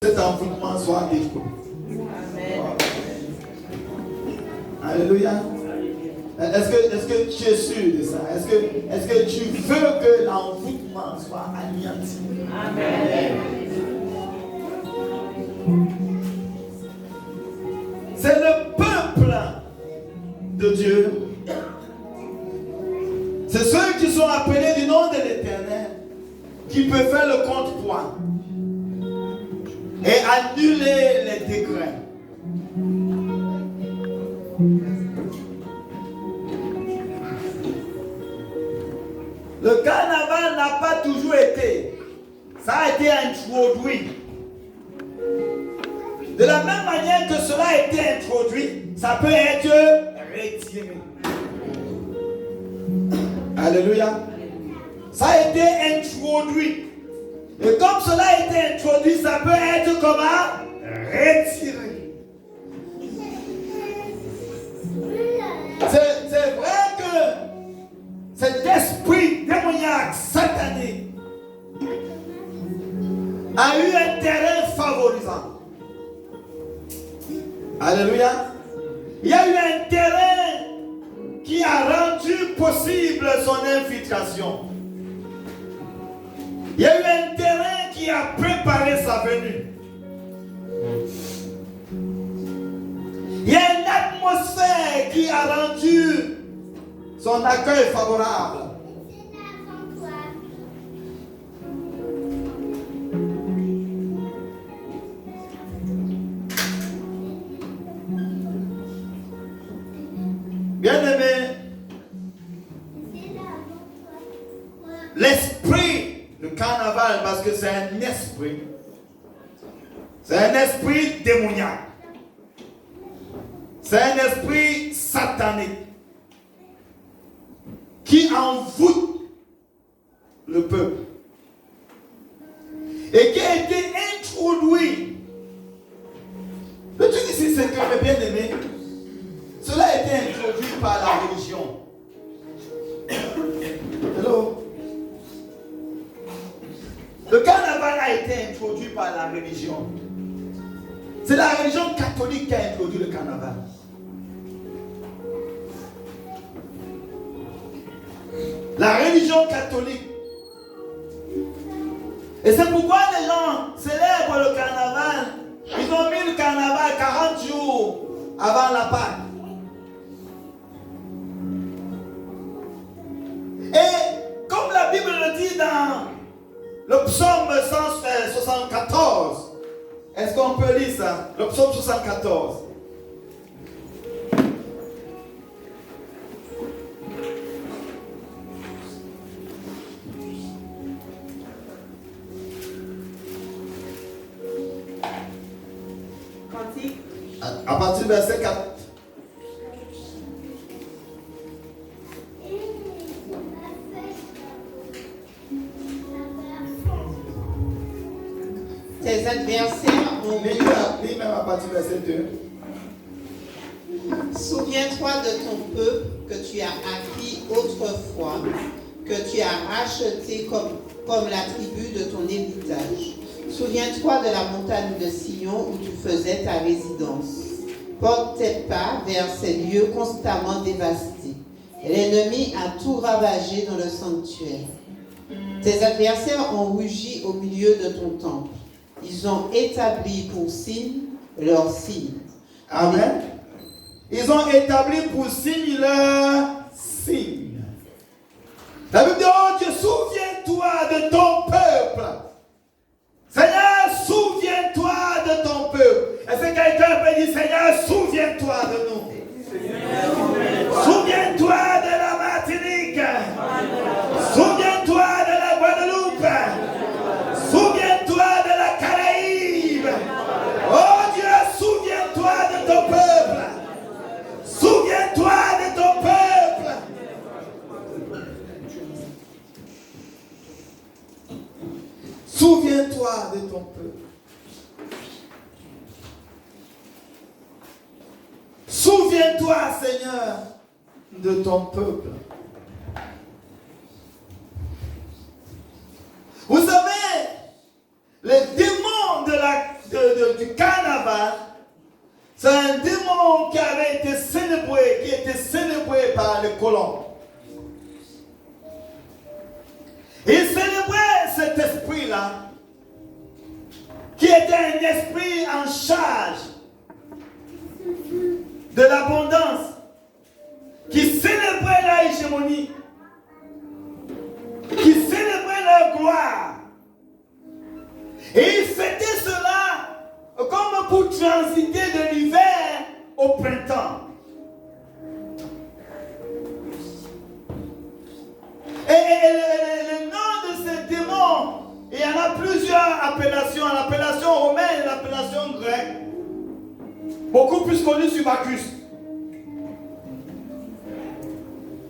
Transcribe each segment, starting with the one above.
cet envoûtement soit détruit. Alléluia. Est-ce que tu es sûr de ça? Est-ce que tu veux que l'envoûtement soit anéanti? Amen. C'est le peuple de Dieu. C'est ceux qui sont appelés du nom de l'Éternel qui peuvent faire le contrepoids et annuler les décrets. Le carnaval n'a pas toujours été. Ça a été introduit. De la même manière que cela a été introduit, ça peut être retiré. Alléluia. Ça a été introduit. Et comme cela a été introduit, ça peut être comment? Retiré. C'est vrai que cet esprit démoniaque, satanique, a eu un terrain favorisant. Alléluia. Il y a eu un terrain qui a rendu possible son infiltration. Il y a eu un terrain qui a préparé sa venue. Il y a une atmosphère qui a rendu son accueil favorable. Bien-aimé, l'esprit, le carnaval, parce que c'est un esprit démoniaque. C'est un esprit satanique qui envoûte le peuple et qui a été introduit. Le truc ici, c'est que, mes bien-aimés, cela a été introduit par la religion. Hello? Le carnaval a été introduit par la religion. C'est la religion catholique qui a introduit le carnaval. La religion catholique. Et c'est pourquoi les gens célèbrent le carnaval. Ils ont mis le carnaval 40 jours avant la Pâque. Et comme la Bible le dit dans le psaume 174, est-ce qu'on peut lire ça? Le psaume 74. À partir du verset 4. Tes adversaires ont Lis même à partir du verset 2. Souviens-toi de ton peuple que tu as acquis autrefois, que tu as racheté comme la tribu de ton héritage. Souviens-toi de la montagne de Sion où tu faisais ta résidence. Porte tes pas vers ces lieux constamment dévastés. L'ennemi a tout ravagé dans le sanctuaire. Tes adversaires ont rugi au milieu de ton temple. Ils ont établi pour signe leur signe. Amen. Ils ont établi pour signe leur signe. La Bible dit, oh Dieu, souviens-toi de ton peuple. Seigneur, souviens-toi de ton peuple. Est-ce que quelqu'un peut dire, Seigneur, souviens-toi de nous. Souviens-toi de la Martinique. Souviens-toi de la Guadeloupe. Souviens-toi de la Caraïbe. Oh Dieu, souviens-toi de ton peuple. Souviens-toi de ton peuple. Souviens-toi de ton peuple. Souviens-toi, Seigneur, de ton peuple. Vous savez, les démons du carnaval, c'est un démon qui avait été célébré, qui était célébré par les colons. Il célébrait cet esprit-là, qui était un esprit en charge de l'abondance, qui célébrait la hégémonie, qui célébrait leur gloire. Et il fêtait cela comme pour transiter de l'hiver au printemps. Et le nom de ce démon, il y en a plusieurs appellations. L'appellation romaine et l'appellation grecque. Beaucoup plus connue sur Bacchus.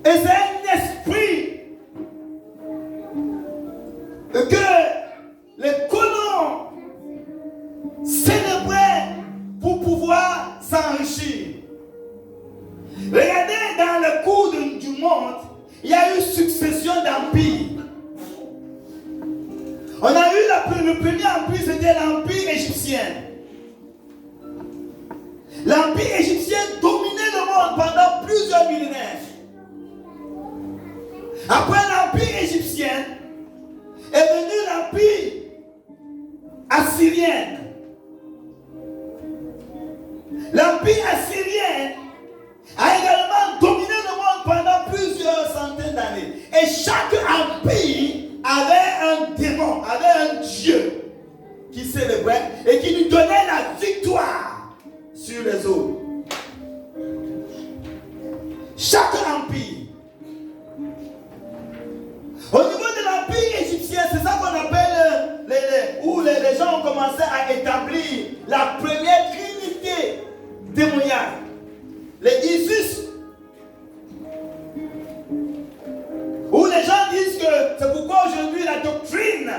Et c'est un esprit que les colons célébraient pour pouvoir s'enrichir. Regardez dans le cours du monde, il y a eu succession d'empires. On a eu le premier empire, c'était l'empire égyptien. L'empire égyptien dominait le monde pendant plusieurs millénaires. Après l'empire égyptien est venu l'empire assyrien. L'empire assyrien a également dominé le monde pendant plusieurs centaines d'années. Et chaque empire avait un démon, avait un dieu qui célébrait et qui lui donnait la victoire sur les autres. Chaque empire. Au niveau de l'empire égyptien, c'est ça qu'on appelle où les gens ont commencé à établir la première trinité démoniaque. Les Isis. Où les gens disent que c'est pourquoi aujourd'hui la doctrine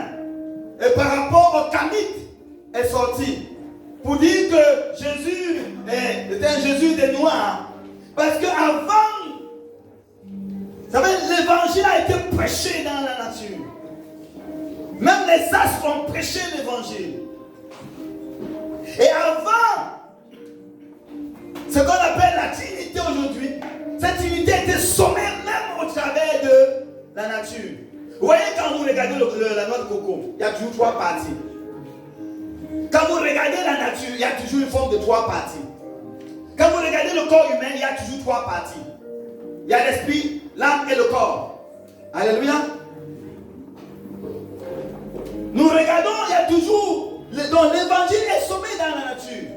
par rapport au Kamite est sortie. Pour dire que Jésus était un Jésus des Noirs. Parce qu'avant, vous savez, l'évangile a été prêché dans la nature. Même les astres ont prêché l'évangile. Et avant, ce qu'on appelle la Trinité aujourd'hui, cette Trinité était sommée même au travers de la nature. Vous voyez, quand vous regardez la noix de coco, il y a toujours 3 parties. Quand vous regardez la nature, il y a toujours une forme de 3 parties. Quand vous regardez le corps humain, il y a toujours 3 parties. Il y a l'esprit, l'âme et le corps. Alléluia. Nous regardons, il y a toujours, donc l'évangile est sommé dans la nature.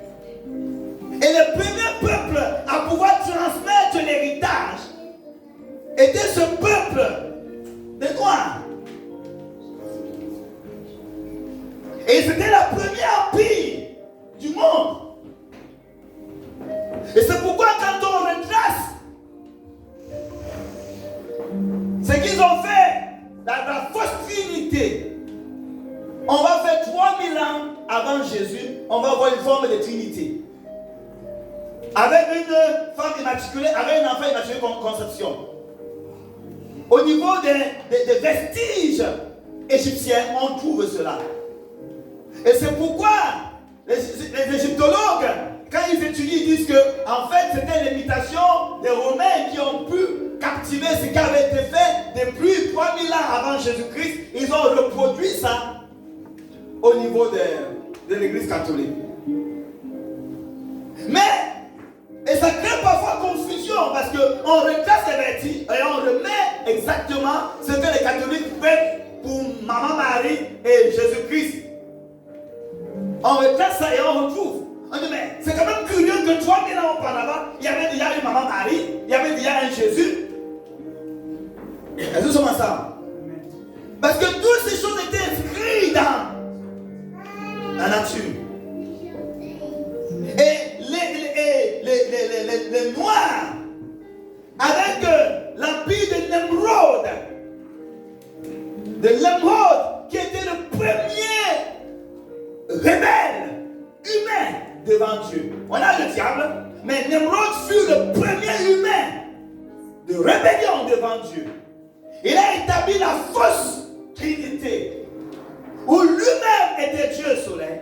Et le premier peuple à pouvoir transmettre l'héritage était ce peuple des Noirs. Et c'était le premier empire du monde. Et c'est pourquoi quand on retrace ce qu'ils ont fait, la fausse trinité, on va faire 3000 ans avant Jésus, on va avoir une forme de trinité. Avec une femme immaculée, avec un enfant immaculé conception. Au niveau des vestiges égyptiens, on trouve cela. Et c'est pourquoi les égyptologues, quand ils étudient, ils disent que en fait c'était l'imitation des Romains qui ont pu captiver ce qui avait été fait depuis 3000 ans avant Jésus-Christ. Ils ont reproduit ça au niveau de l'église catholique. Et ça crée parfois confusion parce qu'on retrace les vêtements et on remet exactement ce que les catholiques font pour Maman Marie et Jésus-Christ. On retrace ça et on retrouve. On dit, mais c'est quand même curieux que 3000 ans auparavant, il y avait déjà une Maman Marie, il y avait déjà un Jésus. Est-ce que nous sommes ensemble? Parce que toutes ces choses étaient inscrites dans la nature. Et les Noirs, avec l'empire de Nemrod, qui était le premier rebelle humain devant Dieu. On a le diable, mais Nemrod fut le premier humain de rébellion devant Dieu. Il a établi la fausse trinité, où lui-même était Dieu soleil,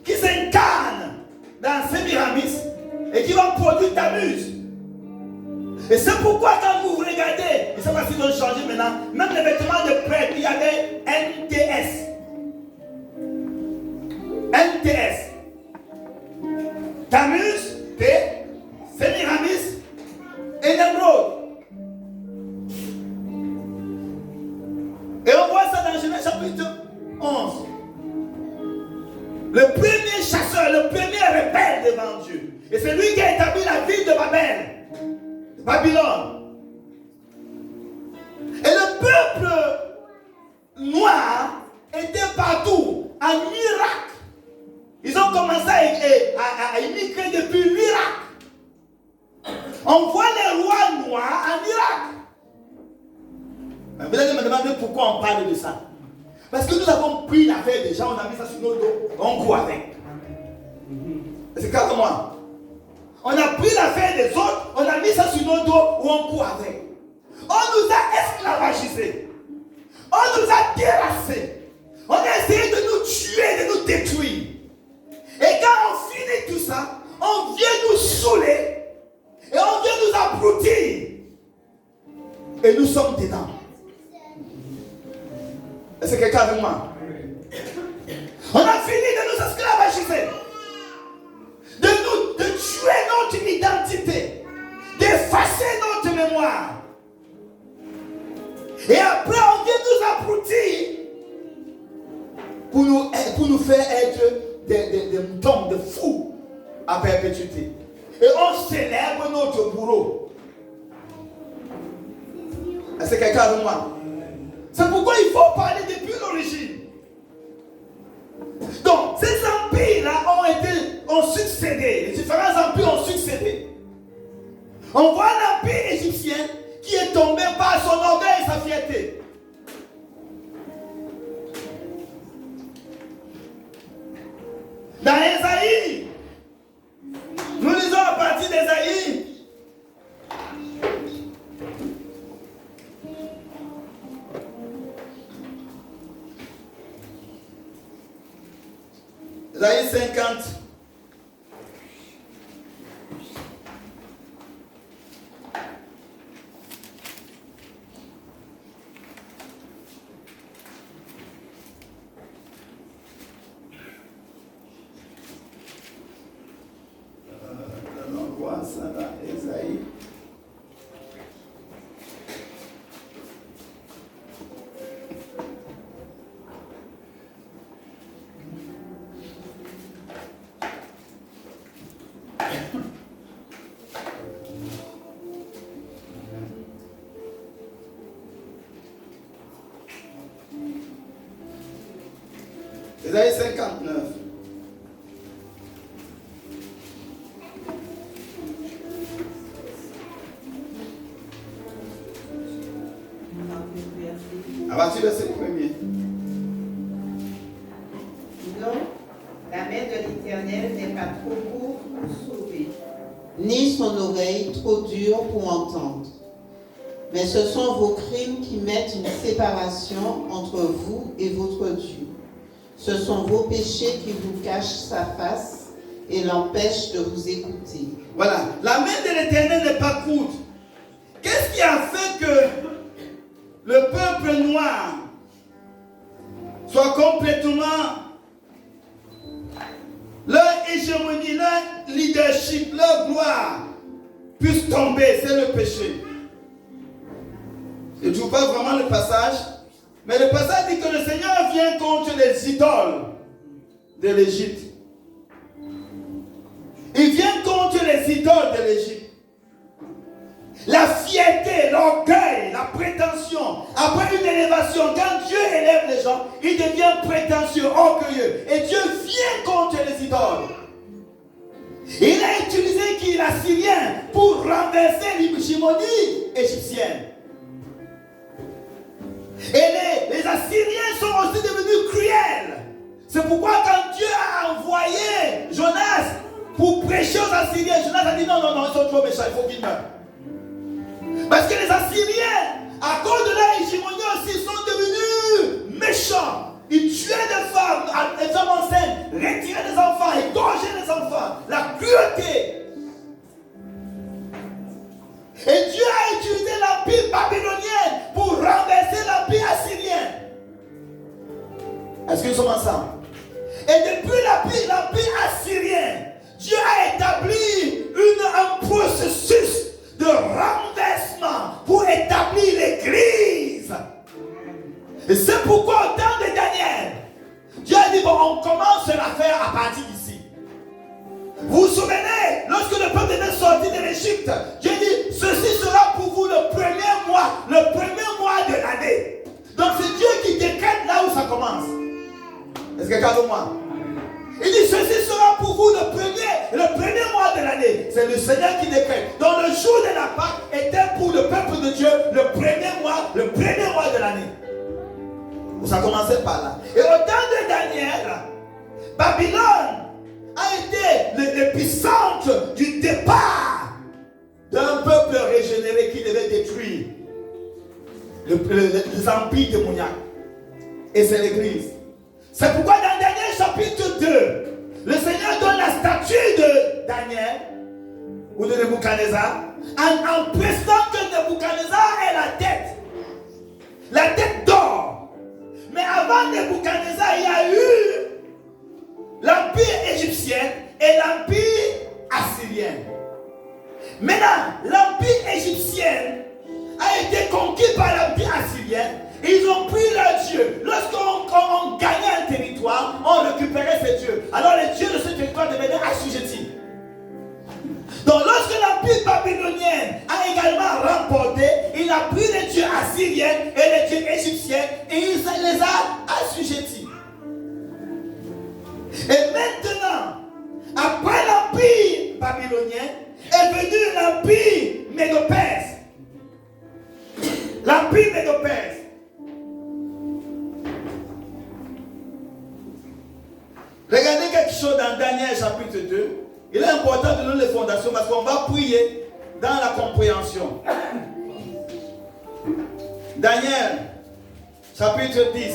qui s'est Sémiramis et qui va produire Tammuz. Et c'est pourquoi quand vous regardez, je ne sais pas s'ils ont changé maintenant, même les vêtements de prêtre, il y avait NTS. NTS. Tammuz, T, Sémiramis et Nemrod. Et on voit ça dans Genèse chapitre 11. Le premier chasseur, le premier rebelle devant Dieu. Et c'est lui qui a établi la ville de Babylone. Et le peuple noir était partout. En Irak. Ils ont commencé à immigrer depuis l'Irak. On voit les rois noirs en Irak. Vous allez me demander pourquoi on parle de ça. Parce que nous avons pris l'affaire des gens, on a mis ça sur nos dos, on court avec. C'est comme moi. On a pris l'affaire des autres, on a mis ça sur nos dos ou on court avec. On nous a esclavagisés. On nous a terrassés. On a essayé de nous tuer, de nous détruire. Et quand on finit tout ça, on vient nous saouler et on vient nous abrutir. Et nous sommes dedans. Est-ce que quelqu'un avec moi? On a fini de nous esclavagiser, de tuer notre identité, d'effacer notre mémoire. Et après, on vient nous abrutir pour nous faire être des moutons de fous à perpétuité. Et on célèbre notre bourreau. Est-ce que quelqu'un avec moi? C'est pourquoi il faut parler depuis l'origine. Donc, ces empires-là ont succédé. Les différents empires ont succédé. On voit l'empire égyptien qui est tombé par son orgueil et sa fierté. Dans Ésaïe, nous lisons à partir d'Ésaïe. Ésaïe 50. On voit ça dans Ésaïe. Ésaïe 59. À partir de ce premier. Non, la main de l'Éternel n'est pas trop courte pour sauver, ni son oreille trop dure pour entendre. Mais ce sont vos crimes qui mettent une séparation entre vous et votre Dieu. Ce sont vos péchés qui vous cachent sa face et l'empêchent de vous écouter. Voilà, la main de l'Éternel n'est pas courte. Qu'est-ce qui a fait que le peuple noir soit complètement, leur hégémonie, leur leadership, leur gloire puisse tomber? C'est le péché. Je ne trouve pas vraiment le passage, mais le passage dit que le Seigneur vient contre les idoles de l'Égypte. Il vient contre les idoles de l'Égypte. La fierté, l'orgueil, la prétention. Après une élévation, quand Dieu élève les gens, il devient prétentieux, orgueilleux. Et Dieu vient contre les idoles. Il a utilisé qui? L'Assyrien pour renverser l'hégémonie égyptienne. Et les Assyriens sont aussi devenus cruels. C'est pourquoi quand Dieu a envoyé Jonas pour prêcher aux Assyriens, Jonas a dit non, ils sont trop méchants, il faut qu'ils meurent. Parce que les Assyriens, à cause de leur hégémonie aussi, sont devenus méchants. Ils tuaient des femmes enceintes, retiraient des enfants, égorgeaient les enfants. La cruauté. Et Dieu a utilisé l'empire babylonien pour renverser l'empire assyrien. Est-ce que nous sommes ensemble? Et depuis l'empire assyrien, Dieu a établi un processus de renversement pour établir l'Église. Et c'est pourquoi au temps de Daniel, Dieu a dit, bon, on commence l'affaire à partir d'ici. Vous vous souvenez, lorsque le peuple était sorti de l'Égypte, Dieu dit, ceci sera pour vous le premier mois de l'année. Donc c'est Dieu qui décrète là où ça commence. Est-ce que calme-moi? Il dit, ceci sera pour vous le premier mois de l'année. C'est le Seigneur qui décrète. Donc le jour de la Pâque était pour le peuple de Dieu le premier mois de l'année. Ça commençait par là. Et au temps de Daniel, Babylone a été l'épicentre du départ d'un peuple régénéré qui devait détruire les empires démoniaques. Et c'est l'Église. C'est pourquoi dans Daniel chapitre 2, le Seigneur donne la statue de Daniel ou de Nebuchadnezzar en précisant que Nebuchadnezzar est la tête d'or. Mais avant Nebuchadnezzar, il y a eu l'empire égyptien et l'empire assyrien. Maintenant, l'empire égyptien a été conquis par l'empire assyrien. Ils ont pris leur Dieu. Lorsqu'on gagnait un territoire, on récupérait ces dieux. Alors les dieux de ce territoire devenaient assujettis. Donc lorsque l'empire babylonien a également remporté, il a pris les dieux assyriens et les dieux égyptiens et il les a assujettis. Et maintenant, après l'empire babylonien, est venu l'empire médo-perse. L'empire médo-perse. Regardez quelque chose dans Daniel chapitre 2. Il est important de donner les fondations parce qu'on va prier dans la compréhension. Daniel chapitre 10.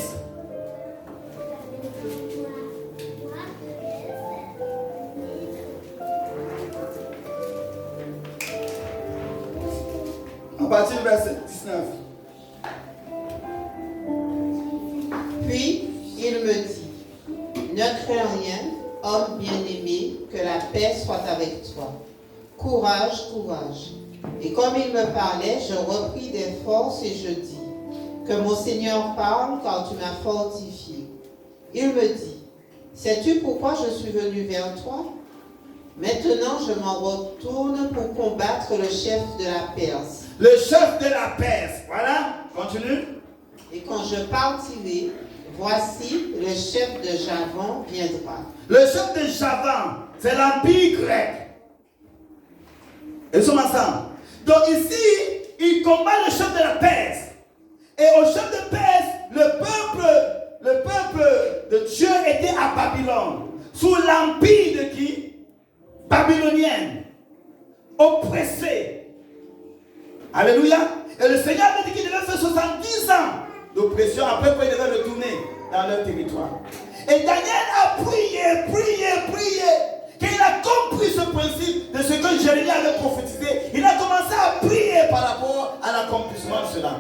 À partir du verset 19. Puis il me dit, ne crains rien, homme bien-aimé, que la paix soit avec toi. Courage, courage. Et comme il me parlait, je repris des forces et je dis, que mon Seigneur parle car tu m'as fortifié. Il me dit, sais-tu pourquoi je suis venu vers toi? Maintenant je m'en retourne pour combattre le chef de la Perse. Le chef de la Perse, voilà, continue. Et quand je partirai, voici le chef de Javan viendra. Le chef de Javan, c'est l'empire grec. Ils sont ensemble. Donc ici, il combat le chef de la Perse. Et au chef de Perse, le peuple de Dieu était à Babylone. Sous l'empire de qui? Babylonien. Oppressé. Alléluia. Et le Seigneur a dit qu'il devait faire 70 ans d'oppression. Après, il devait retourner dans leur territoire. Et Daniel a prié. Quand il a compris ce principe de ce que Jérémie avait prophétisé, il a commencé à prier par rapport à l'accomplissement de cela.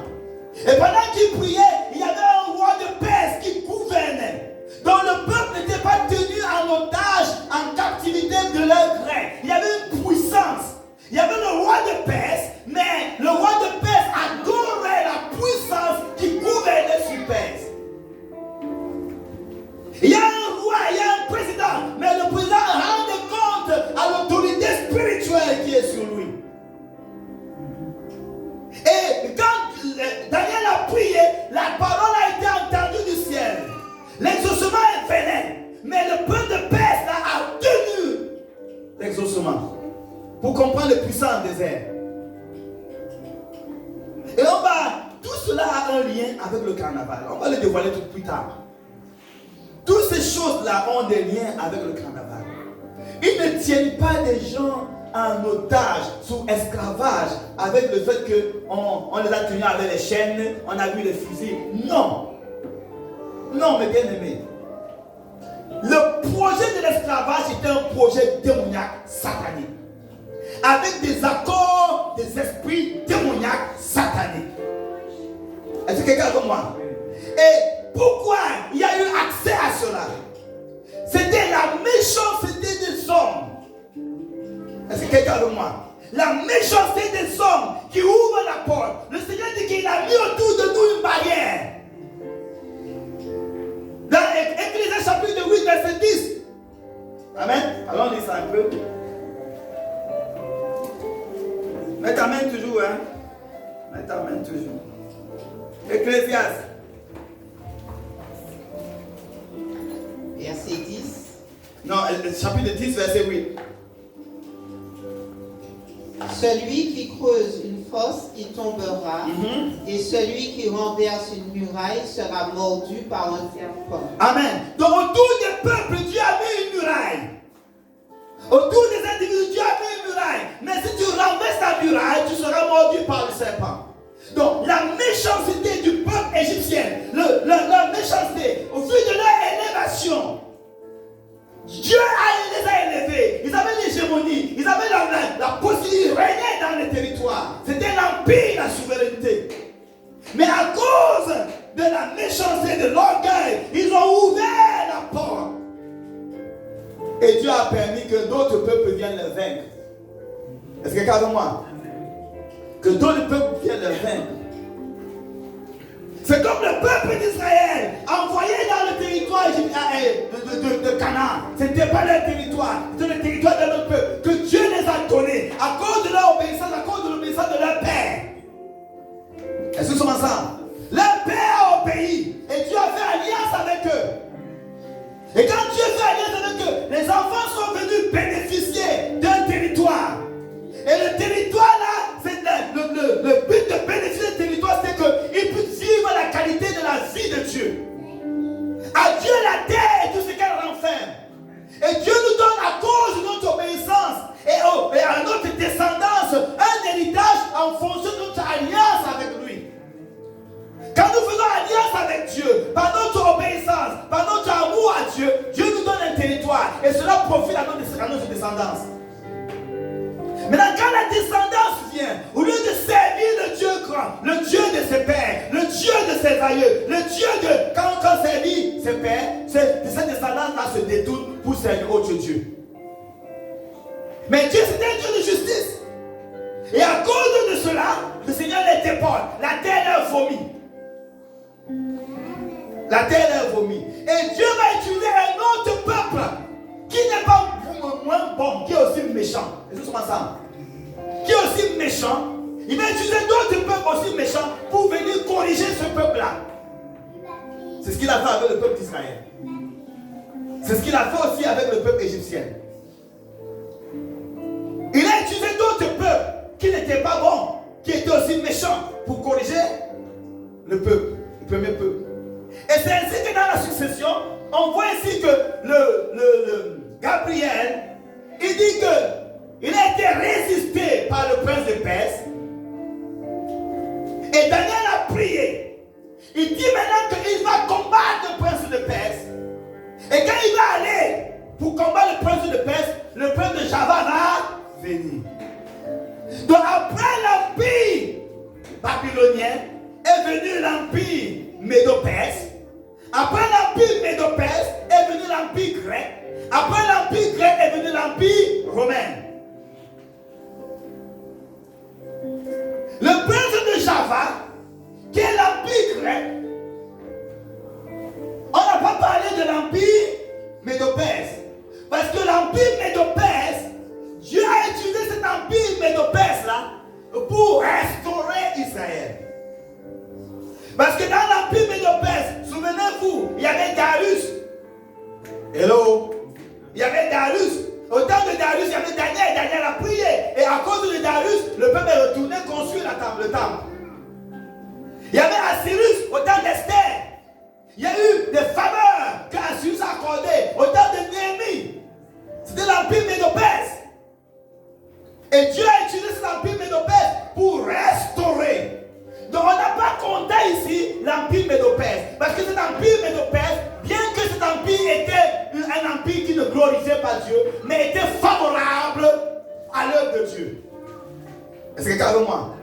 Et pendant qu'il priait, il y avait un roi de Perse qui gouvernait. Donc le peuple n'était pas tenu en otage, en captivité de leur gré. Il y avait une puissance. Il y avait le roi de Perse, mais le roi de Perse adorait la puissance qui gouvernait sur Perse. Il y a un roi, il y a un président, mais le président rend compte à l'autorité spirituelle qui est sur lui. Et quand Daniel a prié, la parole a été entendue du ciel. L'exaucement venait, mais le peuple de Perse a tenu l'exaucement pour comprendre le puissant désert. Et tout cela a un lien avec le carnaval. On va le dévoiler tout plus tard. Toutes ces choses-là ont des liens avec le carnaval. Ils ne tiennent pas des gens en otage, sous esclavage, avec le fait qu'on les a tenus avec les chaînes, on a vu les fusils. Non. Non, mes bien-aimés. Le projet de l'esclavage était un projet démoniaque, satanique. quelqu'un avec moi. La méchanceté des hommes qui ouvrent la porte. Le Seigneur dit qu'il a mis autour de nous une barrière. Dans Ecclésiaste chapitre 8, verset 10. Amen. Alors on lit ça un peu. Mets ta main toujours, hein. Mets ta main toujours. Ecclésiaste. Verset 10. Non, chapitre 10, verset 8. Celui qui creuse une fosse y tombera, et celui qui renverse une muraille sera mordu par un serpent. Amen. Donc autour des peuples, Dieu a mis une muraille. Autour des individus, Dieu a mis une muraille. Mais si tu renverses la muraille, tu seras mordu par le serpent. Donc la méchanceté du peuple égyptien, la méchanceté, au fil de leur élévation, Dieu les a élevés. Ils avaient l'hégémonie, ils avaient la possibilité de régner dans les territoires. C'était l'empire, la souveraineté. Mais à cause de la méchanceté, de l'orgueil, ils ont ouvert la porte. Et Dieu a permis que d'autres peuples viennent les vaincre. Est-ce que quelqu'un de moi? Que d'autres peuples viennent les vaincre. C'est comme le peuple d'Israël envoyé dans le territoire de Canaan. Ce n'était pas leur territoire, c'était le territoire de notre peuple que Dieu les a donnés à cause de leur obéissance, à cause de l'obéissance de leur père. Est-ce que nous sommes ensemble? Leur père a obéi et Dieu a fait alliance avec eux. Et quand Dieu fait alliance avec eux, les enfants sont venus bénéficier d'un territoire. Et le territoire là, c'est le but de bénéficier du territoire, c'est qu'ils puissent vivre la qualité de la vie de Dieu. À Dieu la terre et tout ce qu'elle renferme. Et Dieu nous donne à cause de notre obéissance et à notre descendance un héritage en fonction de notre alliance avec lui. Quand nous faisons alliance avec Dieu, par notre obéissance, par notre amour à Dieu, Dieu nous donne un territoire et cela profite à notre descendance. Maintenant, quand la descendance vient, au lieu de servir le Dieu grand, le Dieu de ses pères, le Dieu de ses aïeux, le Dieu de quand servir ses pères, cette descendance-là se détourne pour servir autre Dieu. Mais Dieu, c'est un Dieu de justice. Et à cause de cela, le Seigneur les déporte. La terre leur vomit. La terre leur vomit. Et Dieu va utiliser un autre peuple qui n'est pas moins bon, qui est aussi méchant. Est-ce que nous sommes ensemble? Qui est aussi méchant. Il va utiliser d'autres peuples aussi méchants pour venir corriger ce peuple-là. C'est ce qu'il a fait avec le peuple d'Israël. C'est ce qu'il a fait aussi avec le peuple égyptien. Il a utilisé d'autres peuples qui n'étaient pas bons, qui étaient aussi méchants pour corriger le peuple, le premier peuple. Et c'est ainsi que dans la succession, on voit ici que le Gabriel, il dit qu'il a été résisté par le prince de Perse. Et Daniel a prié. Il dit maintenant qu'il va combattre le prince de Perse. Et quand il va aller pour combattre le prince de Perse, le prince de Java va venir. Donc après l'empire babylonien est venu l'empire médo-perse. Après l'empire médo-perse est venu l'empire grec. Après l'empire grec est venu l'empire romain. Le prince de Java, qui est l'empire grec, on n'a pas parlé de l'empire médo-perse. Parce que l'empire médo-perse, Dieu a utilisé cet empire médo-perse là pour restaurer Israël. Parce que dans l'empire médo-perse, souvenez-vous, il y avait Darius. Hello. Il y avait Darius. Au temps de Darius, il y avait Daniel. Daniel a prié. Et à cause de Darius, le peuple est retourné construire le temple. Il y avait Assyrus au temps d'Esther. Il y a eu des faveurs que Assyrus a accordées au temps de Néhémie. C'était l'empire médo-perse. Et Dieu a utilisé cet empire médo-perse pour restaurer. Donc on n'a pas compté ici l'empire médo-perse. Parce que cet empire médo-perse, bien que cet empire était un empire qui ne glorifiait pas Dieu, mais était favorable à l'œuvre de Dieu. Est-ce que calme-moi?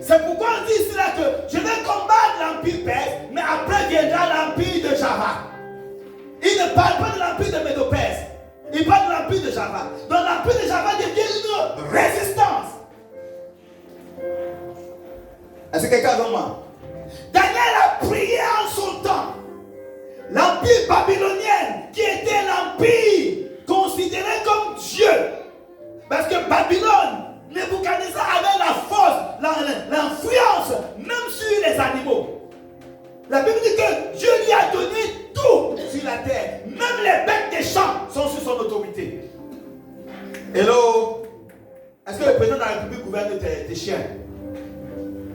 C'est pourquoi on dit ici là que je vais combattre l'empire perse, mais après viendra l'empire de Java. Il ne parle pas de l'empire de Médo-Perse. Il parle de l'empire de Java. Donc l'empire de Java devient résistance. Est-ce que quelqu'un veut moi? Daniel a prié en son temps. L'empire babylonien, qui était l'empire considéré comme Dieu. Parce que Babylone, Nebuchadnezzar avait la force, l'influence, même sur les animaux. La Bible dit que Dieu lui a donné tout sur la terre. Même les bêtes des champs sont sous son autorité. Hello? Est-ce que le président de la République gouverne tes chiens?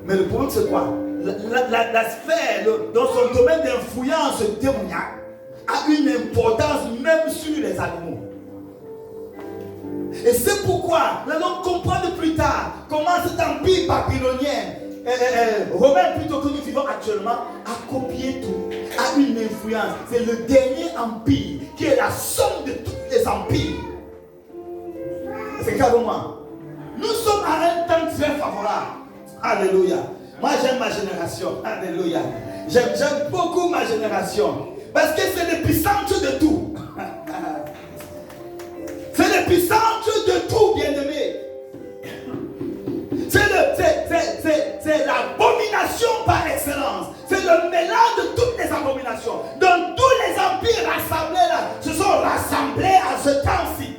Mais le problème c'est quoi? La sphère, dans son domaine d'influence démoniaque, a une importance même sur les animaux. Et c'est pourquoi nous allons comprendre plus tard comment cet empire babylonien, romain plutôt que nous vivons actuellement, a copié tout, a une influence. C'est le dernier empire qui est la somme de tous les empires. C'est carrément. Nous sommes à un temps très favorable. Alléluia. Moi j'aime ma génération. Alléluia. J'aime beaucoup ma génération. Parce que c'est l'épicentre de tout. C'est l'épicentre de tout, bien-aimé. C'est l'abomination par excellence. C'est le mélange de toutes les abominations. Donc tous les empires rassemblés là se sont rassemblés à ce temps-ci.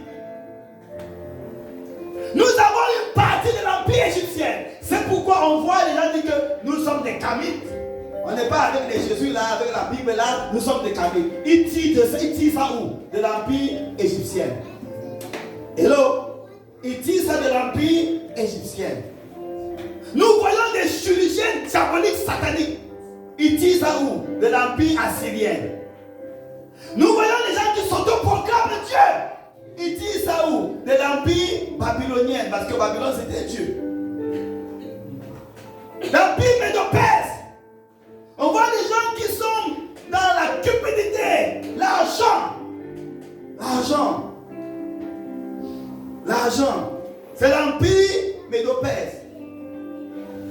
Nous avons une partie de l'empire égyptien. C'est pourquoi on voit les gens dire que nous sommes des Kamites. On n'est pas avec les Jésus là, avec la Bible là, nous sommes des Kamites. Ils tirent ça où? De l'empire égyptien. Hello? Ils tirent ça de l'empire égyptien. Nous voyons des chirurgiens diaboliques sataniques. Ils tirent ça où? De l'empire assyrien. Nous voyons les gens qui s'autoproclament Dieu. Ils disent ça où? De l'empire babylonien, parce que Babylone c'était Dieu. L'empire médo-perse. On voit des gens qui sont dans la cupidité, l'argent. C'est l'empire médo-perse.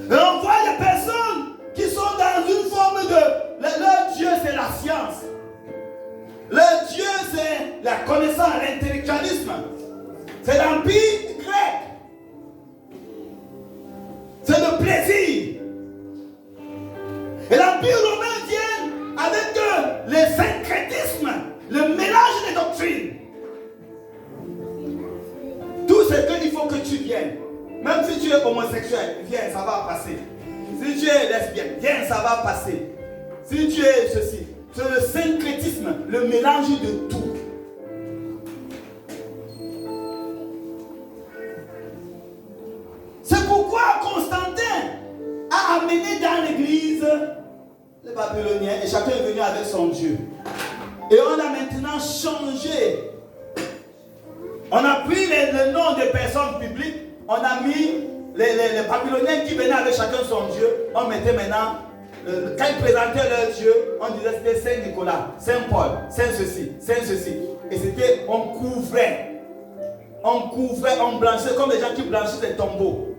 Et on voit des personnes qui sont dans une forme de... Leur Dieu c'est la science. Leur Dieu c'est la connaissance, l'intellectualisme. C'est l'empire grec. C'est le plaisir. Et l'empire romain vient avec le syncrétisme, le mélange des doctrines. Tout ce qu'il faut que tu viennes. Même si tu es homosexuel, viens, ça va passer. Si tu es lesbienne, viens, ça va passer. Si tu es ceci, c'est le syncrétisme, le mélange de tout. C'est pourquoi Constantin a amené dans l'église les Babyloniens et chacun est venu avec son Dieu. Et on a maintenant changé. On a pris le nom des personnes publiques, on a mis les Babyloniens qui venaient avec chacun son Dieu. On mettait maintenant, quand ils présentaient leur Dieu, on disait c'était Saint Nicolas, Saint Paul, Saint ceci, Saint ceci. Et c'était, on couvrait, on blanchissait comme les gens qui blanchissent les tombeaux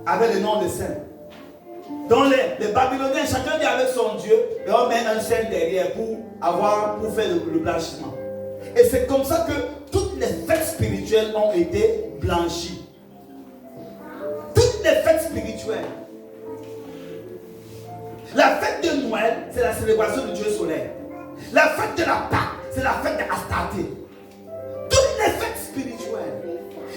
avec le nom de Saint. Donc les Babyloniens, chacun vient avec son Dieu et on met un saint derrière pour faire le blanchiment. Et c'est comme ça que toutes les fêtes spirituelles ont été blanchies. Toutes les fêtes spirituelles. La fête de Noël, c'est la célébration du Dieu solaire. La fête de la Pâque, c'est la fête de Astarté. Toutes les fêtes spirituelles.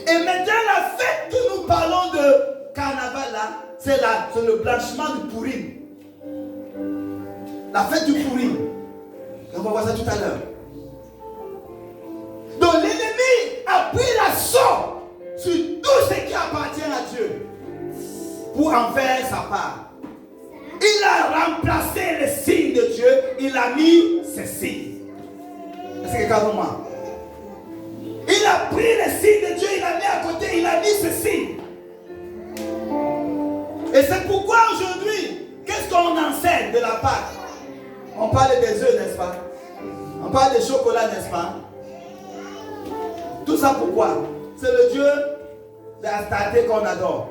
Et maintenant, la fête que nous parlons de carnaval là, c'est le blanchiment du Pourim. La fête du Pourim. On va voir ça tout à l'heure. Donc l'ennemi a pris l'assaut sur tout ce qui appartient à Dieu pour en faire sa part. Il a remplacé les signes de Dieu, il a mis ses signes. Est-ce que quelqu'un comprend? Il a pris les signes de Dieu, il a mis à côté, il a mis ses signes. Et c'est pourquoi aujourd'hui, qu'est-ce qu'on enseigne de la Pâque? On parle des œufs, n'est-ce pas? On parle des chocolats, n'est-ce pas? Tout ça pourquoi? C'est le Dieu d'Astarté qu'on adore.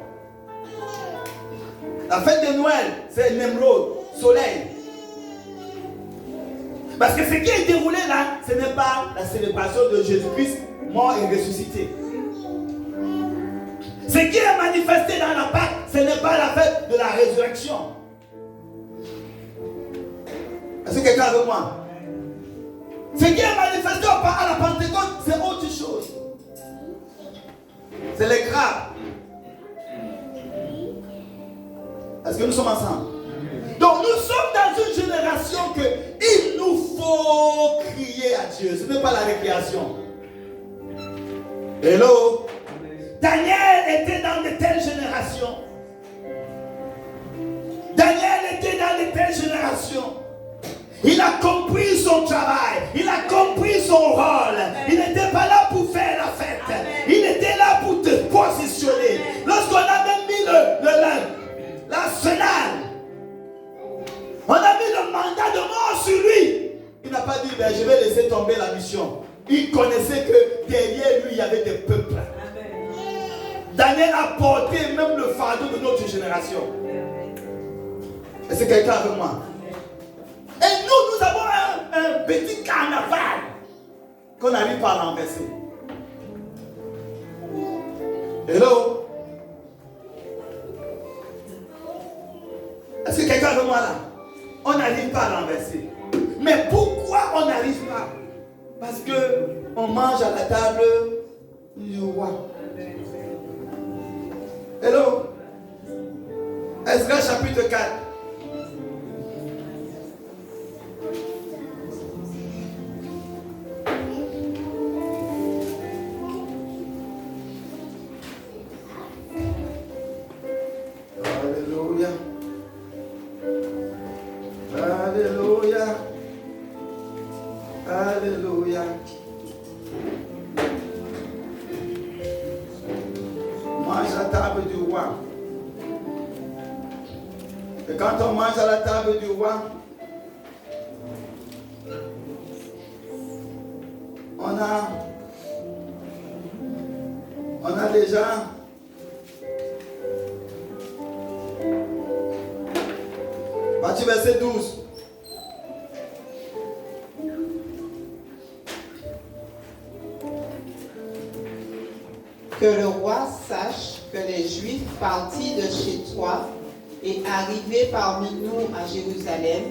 La fête de Noël, c'est Nemrod, soleil. Parce que ce qui est déroulé là, ce n'est pas la célébration de Jésus-Christ mort et ressuscité. Ce qui est manifesté dans la Pâque, ce n'est pas la fête de la résurrection. Est-ce que quelqu'un est avec moi? Ce qui est manifesté à la Pentecôte, c'est autre chose. C'est les crabes. Est-ce que nous sommes ensemble? Donc nous sommes dans une génération que il nous faut crier à Dieu. Ce n'est pas la récréation. Hello? Daniel était dans de telles générations. Daniel était dans de telles générations. Il a compris son travail. Il a compris son rôle. Il n'était pas là pour faire la fête. Il était là pour te positionner. Lorsqu'on a même mis l'arsenal, on a mis le mandat de mort sur lui. Il n'a pas dit, ben, je vais laisser tomber la mission. Il connaissait que derrière lui, il y avait des peuples. Daniel a porté même le fardeau de notre génération. Est-ce que quelqu'un avec moi? Et nous avons un petit carnaval qu'on n'arrive pas à renverser. Hello? Est-ce que quelqu'un avec moi là? On n'arrive pas à renverser. Mais pourquoi on n'arrive pas? Parce qu'on mange à la table du roi. Hello? Esdras chapitre 4. Alléluia. Alléluia. Alléluia. Mange à la table du roi. Et quand on mange à la table du roi, on a déjà parti verset 12. Que le roi sache que les Juifs partis de chez toi et arrivés parmi nous à Jérusalem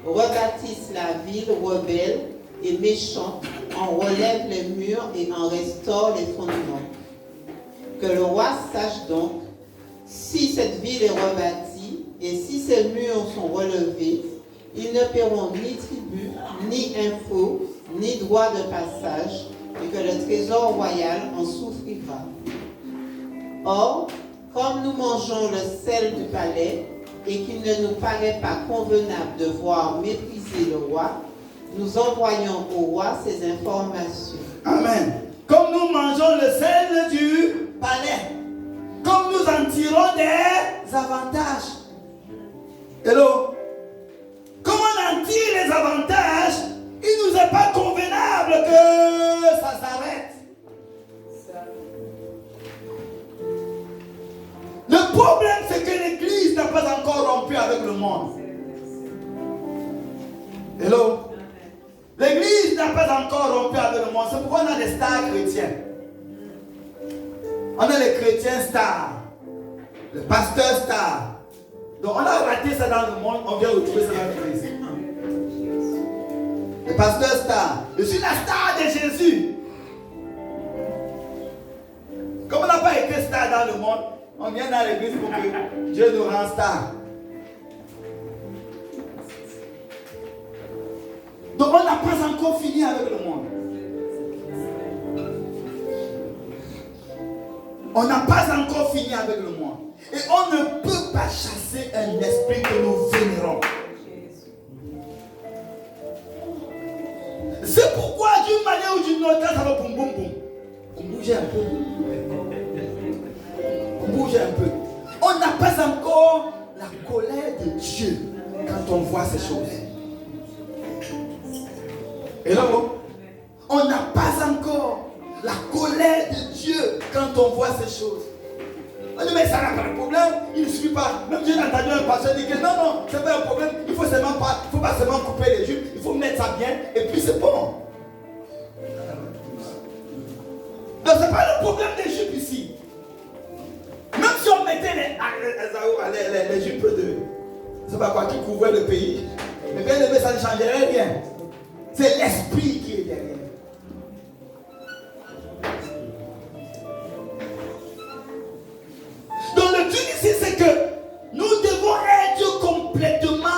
rebâtissent la ville rebelle et méchante, en relèvent les murs et en restaurent les fondements. Que le roi sache donc, si cette ville est rebâtie et si ses murs sont relevés, ils ne paieront ni tribut, ni impôt, ni droit de passage, et que le trésor royal en souffrira. Or, comme nous mangeons le sel du palais, et qu'il ne nous paraît pas convenable de voir mépriser le roi, nous envoyons au roi ces informations. Amen. Comme nous mangeons le sel du palais, comme nous en tirons des avantages. Hello? Comme on en tire les avantages, il ne nous est pas convenable que ça s'arrête. Le problème, c'est que l'Église n'a pas encore rompu avec le monde. Hello? L'Église n'a pas encore rompu avec le monde. C'est pourquoi on a des stars chrétiens. On a les chrétiens stars, le pasteur star. Donc on a raté ça dans le monde, on vient retrouver ça dans l'Église. Le pasteur star. Je suis la star de Jésus. Comme on n'a pas été star dans le monde, on vient dans l'église pour que Dieu nous rende star. Donc on n'a pas encore fini avec le monde. On n'a pas encore fini avec le monde. Et on ne peut pas chasser un esprit que nous vénérons. C'est pourquoi d'une manière ou d'une autre, ça va boum boum boum. On bouge un peu. On bouge un peu. On n'a pas encore la colère de Dieu quand on voit ces choses. Et là, on n'a pas encore la colère de Dieu quand on voit ces choses. On dit, mais ça n'a pas de problème, il ne suffit pas. Même j'ai entendu un pasteur dire que non, c'est pas un problème, il ne faut pas seulement couper les jupes, il faut mettre ça bien, et puis c'est bon. Donc ce n'est pas le problème des jupes ici. les jupes de, je sais pas quoi, qui couvraient le pays. Mais bien aimé, ça ne changerait rien. C'est l'esprit qui est derrière. Donc le truc ici, c'est que nous devons être complètement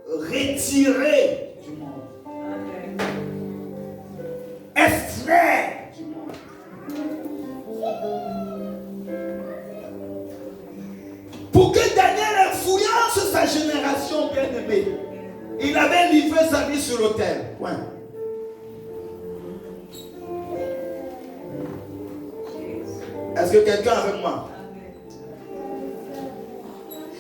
retirés du monde. Extraits du monde. Pour que Daniel influence sa génération bien-aimée, il avait livré sa vie sur l'autel. Point. Est-ce que quelqu'un est avec moi?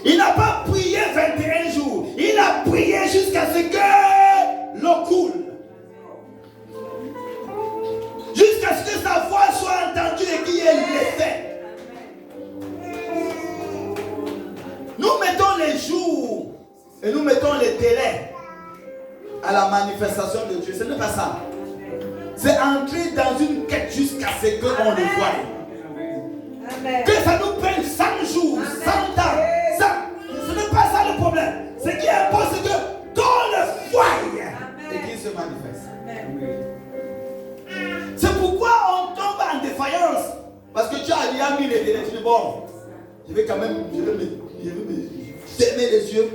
Il n'a pas prié 21 jours. Il a prié jusqu'à ce que l'eau coule. Jusqu'à ce que sa voix soit entendue et qu'il y ait l'effet. Nous mettons les jours et nous mettons les délais à la manifestation de Dieu. Ce n'est pas ça. C'est entrer dans une quête jusqu'à ce qu'on le voie. Amen. Que ça nous prenne 100 jours, 100 ans. Ce n'est pas ça le problème. Ce qui importe, c'est que dans le foyer et qu'il se manifeste. Amen. C'est pourquoi on tombe en défaillance. Parce que tu as déjà mis les délais. Tu dis bon, je vais quand même, je vais me fermer les yeux.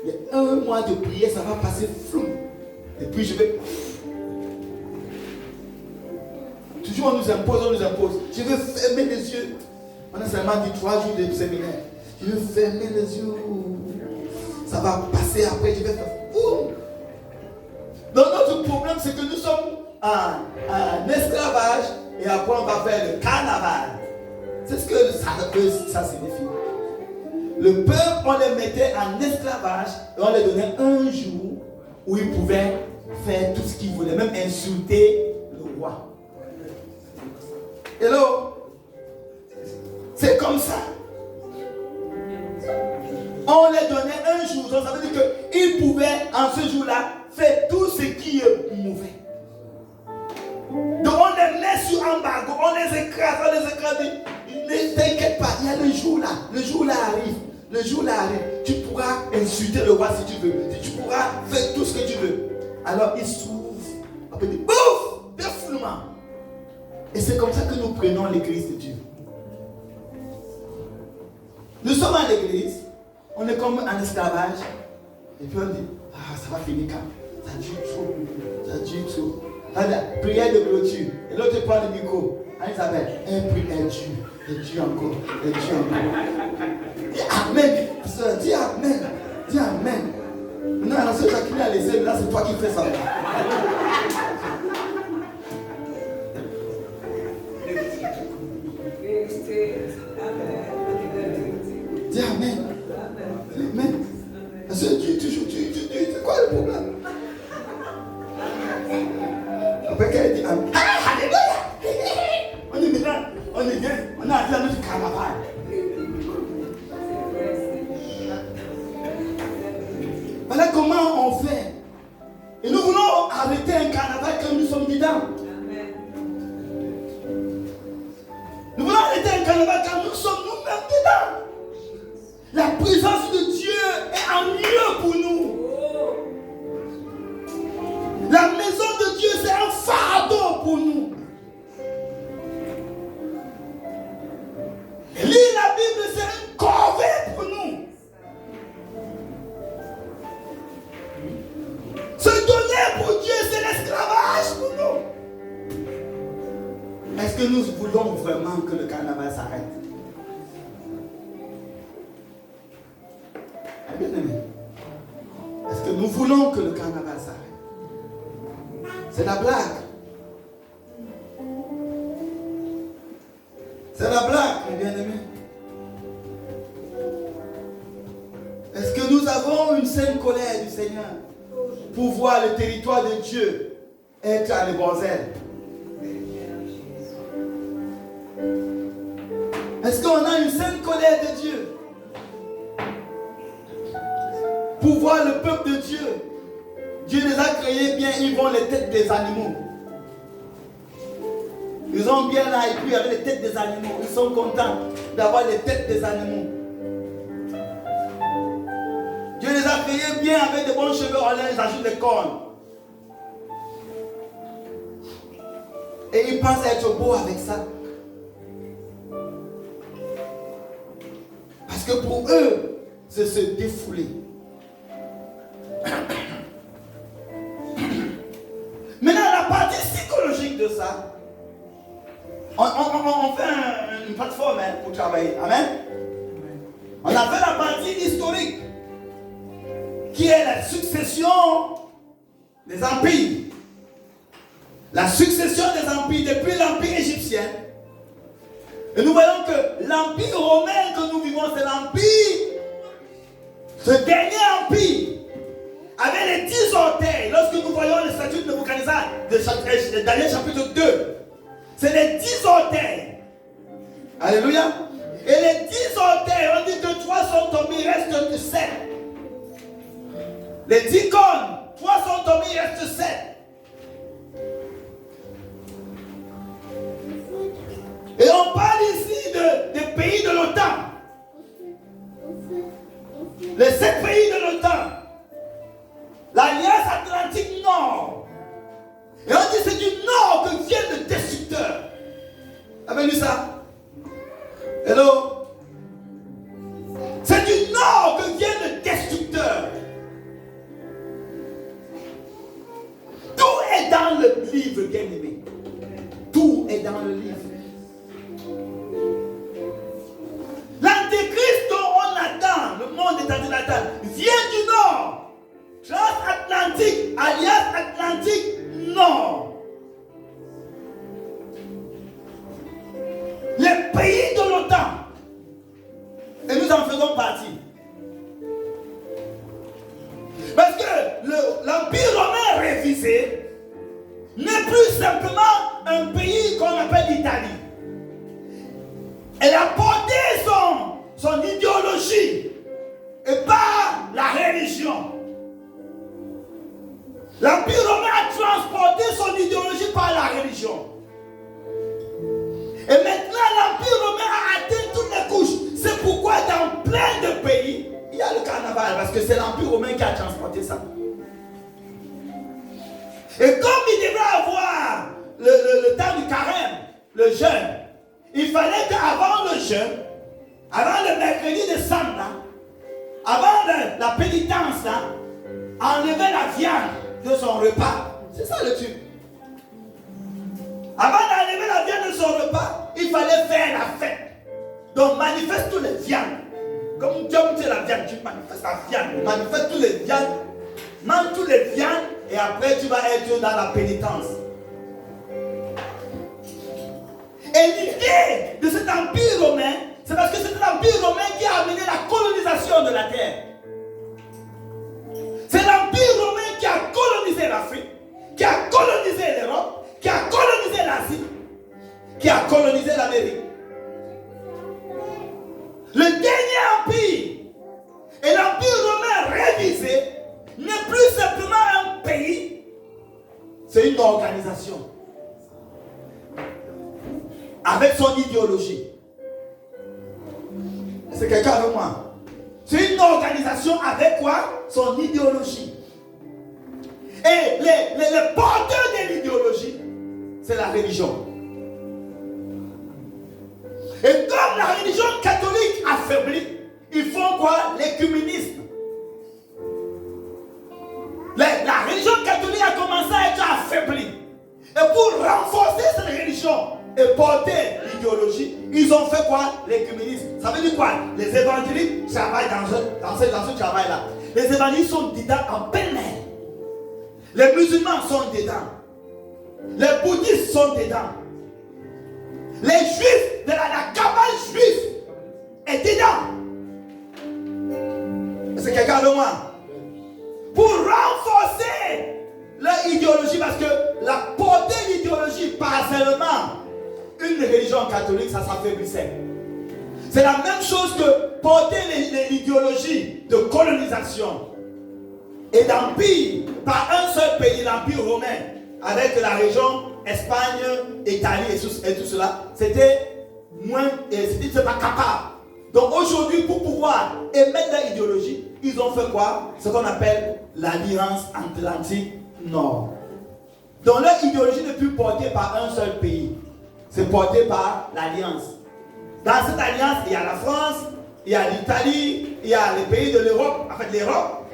Il y a 1 mois de prière, ça va passer flou. Et puis je vais. Toujours on nous impose. Je vais fermer les yeux. On a seulement dit 3 jours de séminaire. Je vais fermer les yeux. Ça va passer après, je vais faire. Donc notre problème, c'est que nous sommes en esclavage et après on va faire le carnaval. C'est ce que ça signifie. Le peuple, on les mettait en esclavage et on les donnait un jour où ils pouvaient faire tout ce qu'ils voulaient, même insulter le roi. Hello? C'est comme ça. On les donnait un jour, donc ça veut dire qu'ils pouvaient en ce jour-là faire tout ce qui est mauvais. Donc on les met sur embargo, on les écrase. Ne t'inquiète pas, il y a le jour là arrive. Le jour là arrive, tu pourras insulter le roi si tu veux, tu pourras faire tout ce que tu veux. Alors il s'ouvre, après il dit bouf, défoulement. Et c'est comme ça que nous prenons l'église de Dieu. Nous sommes à l'église, on est comme en esclavage, et puis on dit, ça va finir quand? Ça dure trop. La prière de clôture, et l'autre prend le micro, elle s'appelle, elle prie, elle tue encore. Dis Amen, dis Amen, dis Amen. Maintenant, la soeur Jacqueline a laissé, là c'est toi qui fais ça. Dis Amen. Amen. Parce que Dieu, toujours, c'est quoi le problème? Après qu'elle dit Amen. Alléluia! On est maintenant, on a atteint notre carnaval. Voilà comment on fait. Et nous voulons arrêter un carnaval quand nous sommes dedans. Nous voulons arrêter un carnaval quand nous sommes nous-mêmes dedans. La présence de Dieu est en lieu pour nous. La maison de Dieu, c'est un fardeau pour nous. Lire la Bible, c'est un corvée pour nous. Se donner pour Dieu, c'est l'esclavage pour nous. Est-ce que nous voulons vraiment que le carnaval s'arrête? Bien aimé. Est-ce que nous voulons que le carnaval s'arrête? C'est la blague. C'est la blague, mes bien-aimés. Est-ce que nous avons une sainte colère du Seigneur pour voir le territoire de Dieu être à l'ébranzelle? Est-ce qu'on a une sainte colère de Dieu pour voir le peuple de Dieu? Dieu les a créés bien, ils vont les têtes des animaux. Ils ont bien là et puis avec les têtes des animaux. Ils sont contents d'avoir les têtes des animaux. habillé bien avec de bons cheveux, on les ajoute des cornes. Et ils pensent être beaux avec ça. Parce que pour eux, c'est se défouler. Maintenant, la partie psychologique de ça, on fait une plateforme pour travailler. Amen. On a fait la partie historique, qui est la succession des empires. La succession des empires depuis l'empire égyptien. Et nous voyons que l'empire romain que nous vivons, c'est l'empire, ce dernier empire, avec les 10 orteils. Lorsque nous voyons le statut de Nebuchadnezzar de Daniel chapitre 2, c'est les 10 orteils. Alléluia. Et les 10 orteils, on dit que 3 sont tombés, il reste que 7. Les 10 cornes, 3 sont tombés, il reste 7. Et on parle ici des pays de l'OTAN. Les 7 pays de l'OTAN. L'Alliance Atlantique Nord. Et on dit que c'est du Nord que vient le destructeur. Avez-vous lu ça? Hello? C'est du Nord que vient le destructeur. Tout est dans le livre, bien-aimé. Tout est dans le livre. L'antéchrist dont on attend, le monde est en train d'attendre, vient du Nord. Transatlantique, Alliance Atlantique Nord. Les pays de l'OTAN. Et nous en faisons partie. Parce que l'Empire romain révisé n'est plus simplement un pays qu'on appelle l'Italie. Elle a porté son idéologie et pas la religion. L'Empire romain a transporté son idéologie par la religion. Et maintenant, l'Empire romain a atteint toutes les couches. C'est pourquoi dans plein de pays, il y a le carnaval, parce que c'est l'Empire romain qui a transporté ça. Et comme il devait avoir le temps du carême, le jeûne, il fallait qu'avant le jeûne, avant le mercredi de Santa, avant la pénitence, enlever la viande de son repas. C'est ça le truc. Avant d'enlever la viande de son repas, il fallait faire la fête. Donc manifeste toutes les viandes. Comme tu as la viande, tu manifestes la viande. Manifeste toutes les viandes. Mange toutes les viandes et après tu vas être dans la pénitence. Et l'idée de cet empire romain, c'est parce que c'est l'empire romain qui a amené la colonisation de la terre. C'est l'empire romain qui a colonisé l'Afrique, qui a colonisé l'Europe, qui a colonisé l'Asie, qui a colonisé l'Amérique. Le dernier empire et l'empire romain révisé n'est plus simplement un pays, c'est une organisation avec son idéologie. C'est quelqu'un avec moi. C'est une organisation avec quoi? Son idéologie. Et les porteurs de l'idéologie, c'est la religion. Et comme la religion catholique affaiblit, ils font quoi? L'écuménisme. La religion catholique a commencé à être affaiblie. Et pour renforcer cette religion et porter l'idéologie, ils ont fait quoi? L'écuménisme. Ça veut dire quoi? Les évangéliques travaillent dans ce travail-là. Les évangéliques sont dedans en plein air. Les musulmans sont dedans. Les bouddhistes sont dedans. Les juifs de la cabale juive est dedans. C'est quelqu'un de moi. Pour renforcer leur idéologie, parce que la portée de l'idéologie par seulement une religion catholique, ça s'affaiblissait. C'est la même chose que porter l'idéologie de colonisation et d'empire par un seul pays, l'empire romain, avec la région Espagne, Italie et tout cela, c'était moins, c'était pas capable. Donc aujourd'hui, pour pouvoir émettre leur idéologie, ils ont fait quoi? Ce qu'on appelle l'Alliance Atlantique Nord. Donc leur idéologie n'est plus portée par un seul pays. C'est porté par l'Alliance. Dans cette alliance, il y a la France, il y a l'Italie, il y a les pays de l'Europe, en fait l'Europe,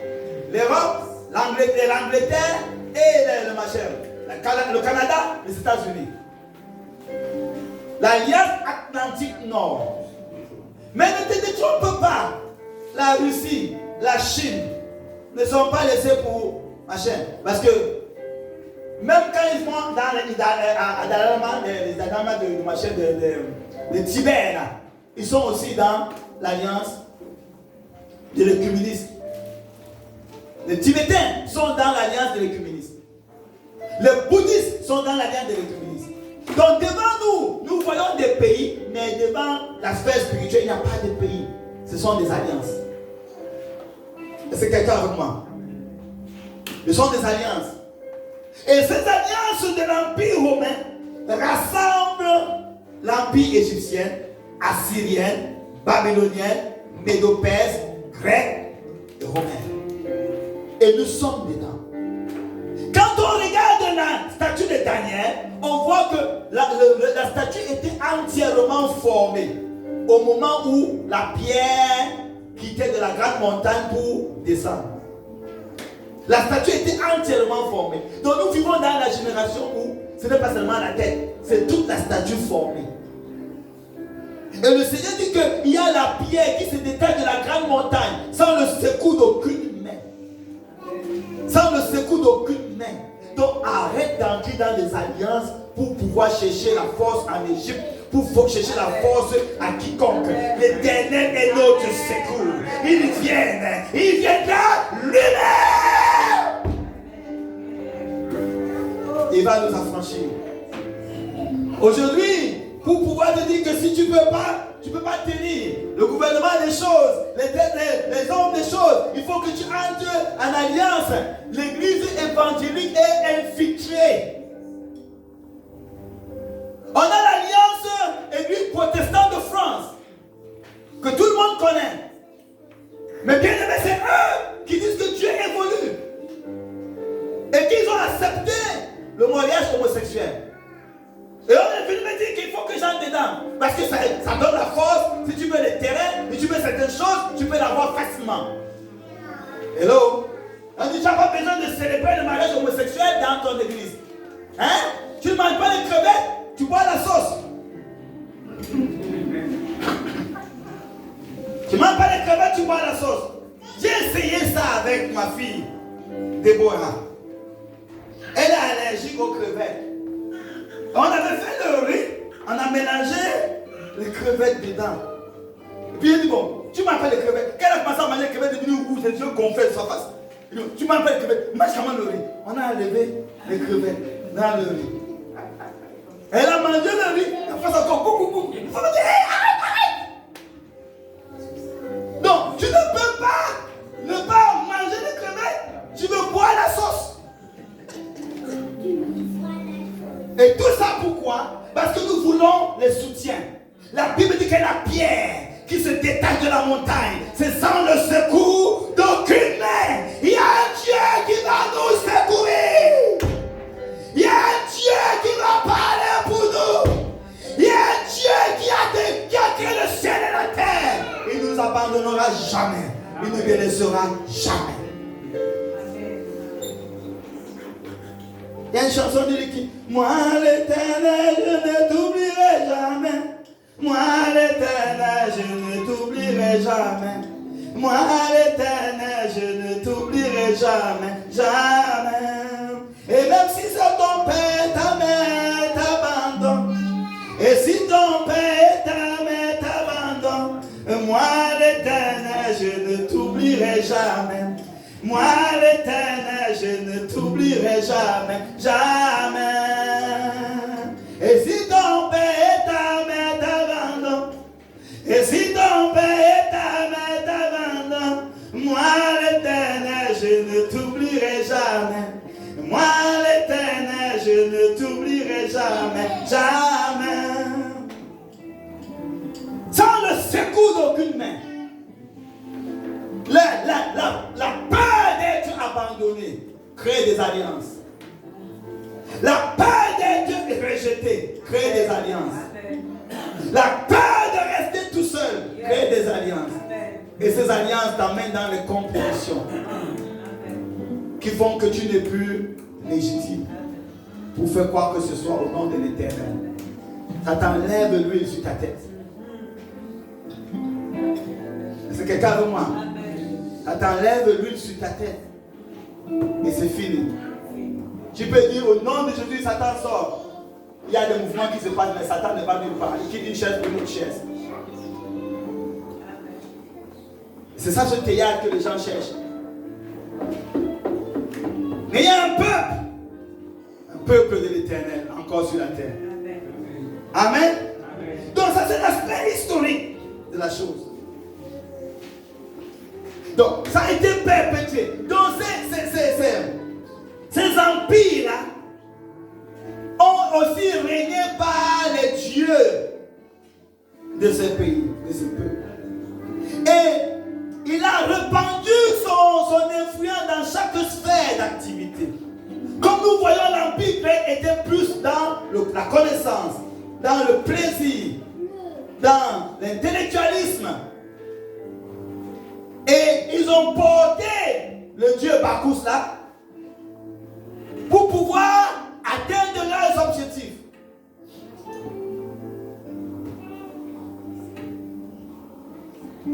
l'Angleterre et le machin, le Canada, les États-Unis. L'Alliance Atlantique Nord. Mais ne te trompe pas, la Russie, la Chine ne sont pas laissés pour machin. Parce que même quand ils vont dans les Tibet, là, ils sont aussi dans l'alliance de l'œcuménisme. Les Tibétains sont dans l'alliance de l'œcuménisme. Les bouddhistes sont dans l'alliance de l'œcuménisme. Donc devant nous voyons des pays, mais devant la sphère spirituelle, il n'y a pas de pays. Ce sont des alliances. Est-ce que quelqu'un avec moi? Ce sont des alliances. Et ces alliances de l'Empire romain rassemblent l'Empire égyptien, assyrien, babylonien, médo-perse, grec et romain. Et nous sommes dedans. Quand on regarde la statue de Daniel, on voit que la statue était entièrement formée au moment où la pierre quittait de la grande montagne pour descendre. La statue était entièrement formée. Donc nous vivons dans la génération où ce n'est pas seulement la tête, c'est toute la statue formée. Et le Seigneur dit qu'il y a la pierre qui se détache de la grande montagne sans le secours d'aucune main. Sans le secours d'aucune main. Donc arrête d'entrer dans des alliances pour pouvoir chercher la force en Égypte, pour chercher la force à quiconque. L'Éternel est notre secours. Il viendra lui-même. Il va nous affranchir. Aujourd'hui, pour pouvoir te dire que si tu ne peux pas tenir le gouvernement des choses, les hommes des choses, il faut que tu entres en alliance. L'église évangélique est infiltrée. On a l'alliance église protestante de France, que tout le monde connaît. Mais bien aimé, c'est eux qui disent que Dieu évolue. Et qu'ils ont accepté le mariage homosexuel. Et on est venu me dire qu'il faut que j'entre dedans. Parce que ça donne la force. Si tu veux les terrains, si tu veux certaines choses, tu peux l'avoir facilement. Hello? On dit, tu n'as pas besoin de célébrer le mariage homosexuel dans ton église. Hein? Tu ne manges pas les crevettes, tu bois la sauce. Tu ne manges pas les crevettes, tu bois la sauce. J'ai essayé ça avec ma fille, Déborah. Elle est allergique aux crevettes. On avait fait le riz, on a mélangé les crevettes dedans. Et puis il dit, bon, tu manges pas les crevettes. Quand elle a commencé à manger les crevettes, elle est venue rouge, les yeux gonflés de sa face. Il dit, tu manges pas les crevettes, mange comment le riz. On a enlevé les crevettes dans le riz. Elle a mangé le riz, elle fait encore coucou. Il faut me dire, arrête. Donc, tu ne peux pas ne pas manger les crevettes, tu veux boire la sauce. Et tout ça pourquoi? Parce que nous voulons les soutiens. La Bible dit que la pierre qui se détache de la montagne, c'est sans le secours d'aucune main. Il y a un Dieu qui va nous secourir. Il y a un Dieu qui va parler pour nous. Il y a un Dieu qui a créé le ciel et la terre. Il ne nous abandonnera jamais. Il ne nous délaissera jamais. Il y a une chanson de lui qui moi l'Éternel, je ne t'oublierai jamais. Moi l'Éternel, je ne t'oublierai jamais. Moi l'Éternel, je ne t'oublierai jamais. Jamais. Et même si c'est ton père, ta mère t'abandonne. Et si ton père, ta mère t'abandonne, moi l'Éternel, je ne t'oublierai jamais. Moi l'Éternel, je ne t'oublierai jamais, jamais. Et si ton père et ta mère t'abandonnent, et si ton père et ta mère t'abandonnent, moi l'Éternel, je ne t'oublierai jamais. Moi l'Éternel, je ne t'oublierai jamais, jamais. Sans le secours d'aucune main. La crée des alliances. La peur d'être rejeté crée des alliances. La peur de rester tout seul crée des alliances. Et ces alliances t'amènent dans les compromissions qui font que tu n'es plus légitime pour faire quoi que ce soit au nom de l'Éternel. Ça t'enlève l'huile sur ta tête. C'est quelqu'un de moi. Ça t'enlève l'huile sur ta tête. Et c'est fini. Tu peux dire au nom de Jésus, Satan sort. Il y a des mouvements qui se passent, mais Satan ne va nulle part. Il quitte une chaise pour une autre chaise. C'est ça ce théâtre que les gens cherchent. Mais il y a un peuple de l'Éternel encore sur la terre. Amen. Donc ça c'est l'aspect historique de la chose. Donc ça a été perpétué. Donc ces empires-là ont aussi régné par les dieux de ce pays, de ce peuple. Et il a répandu son influence dans chaque sphère d'activité. Comme nous voyons, l'empire grec était plus dans la connaissance, dans le plaisir, dans l'intellectualisme. Et ils ont porté le dieu Bacchus là pour pouvoir atteindre leurs objectifs.